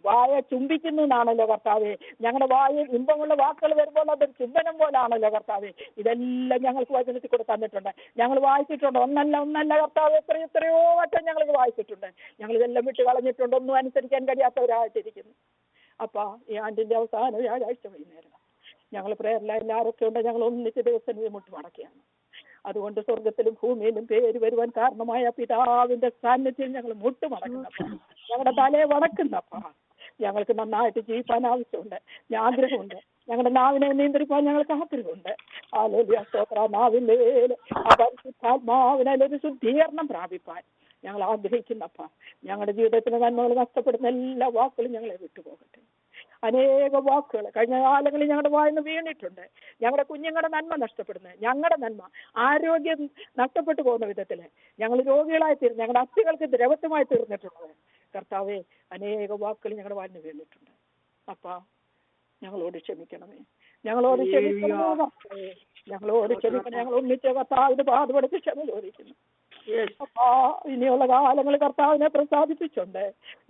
S1: വായ ചുംബിക്കുന്നു എന്നാണല്ലോ കർത്താവേ. ഞങ്ങളുടെ വായിൽ ഇമ്പമുള്ള വാക്കുകൾ വരുമ്പോൾ അതൊരു ചുംബനം പോലാണല്ലോ കർത്താവേ. ഇതെല്ലാം ഞങ്ങൾക്ക് വചനത്തിൽ കൂടെ തന്നിട്ടുണ്ട്, ഞങ്ങൾ വായിച്ചിട്ടുണ്ട്. ഒന്നല്ല കർത്താവ്, എത്രയോ വട്ടം ഞങ്ങൾക്ക് വായിച്ചിട്ടുണ്ട്. ഞങ്ങൾ ഇതെല്ലാം വിട്ട് കളഞ്ഞിട്ടുണ്ട്, ഒന്നും അനുസരിക്കാൻ കഴിയാത്തവരായിട്ടിരിക്കുന്നു. അപ്പാ, ഈ ആണ്ടിന്റെ അവസാന വ്യാഴാഴ്ച വൈകുന്നേരം ഞങ്ങൾ പ്രേയറിലായാലും ആരൊക്കെ ഉണ്ട്, ഞങ്ങൾ ഒന്നിച്ച് ദിവസം മുട്ട് മടക്കുകയാണ്. അതുകൊണ്ട് സ്വർഗത്തിലും ഭൂമിയിലും പേര് വരുവാൻ കാരണമായ പിതാവിന്റെ സാന്നിധ്യം ഞങ്ങൾ മുട്ട് മടക്കുന്നപ്പ, ഞങ്ങളുടെ തലയെ വണക്കുന്നപ്പ, ഞങ്ങൾക്ക് നന്നായിട്ട് ജീവിക്കാൻ ആവശ്യമുണ്ട്, ആഗ്രഹമുണ്ട്. ഞങ്ങളുടെ നാവിനെ നിയന്ത്രിക്കാൻ ഞങ്ങൾക്ക് ആഗ്രഹമുണ്ട്. ഹല്ലേലൂയ. സ്തോത്ര. നാവിന്റെ പരിശുദ്ധാത്മാവിനൊരു ശുദ്ധീകരണം പ്രാപിപ്പാൻ ഞങ്ങൾ ആഗ്രഹിക്കുന്നപ്പ, ഞങ്ങളുടെ ജീവിതത്തിന് നന്മകൾ നഷ്ടപ്പെടുന്ന എല്ലാ വാക്കുകളും ഞങ്ങളെ വിട്ടുപോകട്ടെ. അനേക വാക്കുകൾ കഴിഞ്ഞ കാലങ്ങളിൽ ഞങ്ങളുടെ വായിന്ന് വീണിട്ടുണ്ട്. ഞങ്ങളുടെ കുഞ്ഞുങ്ങളുടെ നന്മ നഷ്ടപ്പെടുന്നത്, ഞങ്ങളുടെ നന്മ, ആരോഗ്യം നഷ്ടപ്പെട്ടു പോകുന്ന വിധത്തിൽ ഞങ്ങൾ രോഗികളായി തീർന്നു, ഞങ്ങളുടെ അസ്ഥികൾക്ക് ദ്രവത്വമായി തീർന്നിട്ടുള്ളത് കർത്താവെ, അനേക വാക്കുകൾ ഞങ്ങളുടെ വായിന്ന് വീണിട്ടുണ്ട്. അപ്പാ, ഞങ്ങളോട് ക്ഷമിക്കണമേ, ഞങ്ങളോട് ക്ഷമിക്കണമേ, ഞങ്ങളോട് ക്ഷമിക്കണം. ഞങ്ങൾ ഒന്നിച്ച് കർത്താവിന്റെ പാതപെടുത്തി ക്ഷമ ചോദിക്കുന്നു. ഇനിയുള്ള കാലങ്ങൾ കർത്താവിനെ പ്രസാദിപ്പിച്ചുകൊണ്ട്,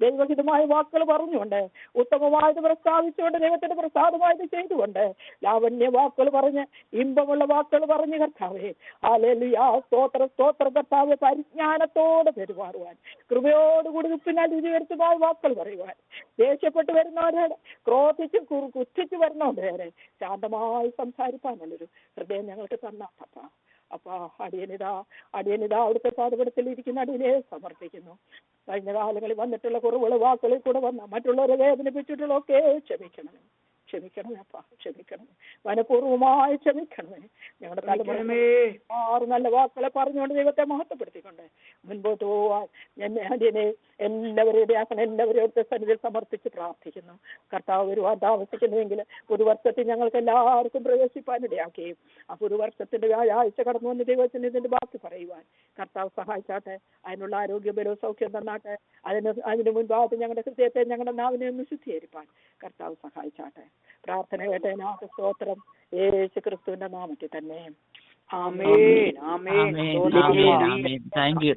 S1: ദൈവഹിതമായ വാക്കുകൾ പറഞ്ഞുകൊണ്ട്, ഉത്തമമായത് പ്രസ്താവിച്ചുകൊണ്ട്, ദൈവത്തിന്റെ പ്രസാദമായത് ചെയ്തുകൊണ്ട്, ലാവണ്യ വാക്കുകൾ പറഞ്ഞ്, ഇമ്പമുള്ള വാക്കുകൾ പറഞ്ഞ് കർത്താവേ, ഹല്ലേലൂയ. സ്തോത്ര കർത്താവെ, പരിജ്ഞാനത്തോടെ പെരുമാറുവാൻ, കൃപയോടുകൂടി ഉപ്പിനാൽ രുചിവരുത്തുമായ വാക്കുകൾ പറയുവാൻ, ദേഷ്യപ്പെട്ട് വരുന്നവരോട്, ക്രോധിച്ച് കുത്തിച്ച് വരുന്നവരെ ശാന്തമായി സംസാരിപ്പാനുള്ളൊരു ഹൃദയം ഞങ്ങൾക്ക് തന്നാട്ടപ്പാ. അപ്പാ, അടിയനിതാ അവിടുത്തെ പാതപടത്തിൽ ഇരിക്കുന്ന അടിയനെ സമർപ്പിക്കുന്നു. കഴിഞ്ഞ കാലങ്ങളിൽ വന്നിട്ടുള്ള കുറവുകൾ, വാക്കുകളിൽ കൂടെ വന്ന മറ്റുള്ളവരെ വേദനിപ്പിച്ചിട്ടുള്ളതൊക്കെ ക്ഷമിക്കണമേ. അപ്പാ, ക്ഷമിക്കണമേ, മനഃപൂർവ്വമായി ക്ഷമിക്കണമേ. ഞങ്ങളുടെ തലമുറ നല്ല വാക്കുകളെ പറഞ്ഞുകൊണ്ട് ദൈവത്തെ മഹത്വപ്പെടുത്തിക്കൊണ്ട് മുൻപോട്ട് പോവാൻ അടിയനെ എല്ലാവരെയും സന്നിധിയിൽ സമർപ്പിച്ച് പ്രാർത്ഥിക്കുന്നു. കർത്താവ് വരുവാൻ താമസിക്കുന്നുവെങ്കിൽ പുതുവർഷത്തിൽ ഞങ്ങൾക്ക് എല്ലാവർക്കും പ്രവേശിപ്പാനിടയാക്കുകയും ആ പുതുവർഷത്തിന്റെ വ്യാഴാഴ്ച കടന്നു വന്ന് ദൈവസന്നിധിന്റെ ബാക്കി പറയുവാൻ കർത്താവ് സഹായിച്ചാട്ടെ. അതിനുള്ള ആരോഗ്യ ബലവും സൗഖ്യം തന്നാട്ടെ. അതിന് മുൻപാകത്ത് ഞങ്ങളുടെ ഹൃദയത്തെ, ഞങ്ങളുടെ നാവിനെ ഒന്ന് ശുദ്ധീകരിപ്പാൻ കർത്താവ് സഹായിച്ചാട്ടെ. പ്രാർത്ഥന കേട്ടതിനാഥ സ്തോത്രം, യേശു ക്രിസ്തുവിന്റെ നാമത്തിൽ തന്നെ. ആമേൻ, ആമേൻ.
S2: Thank U.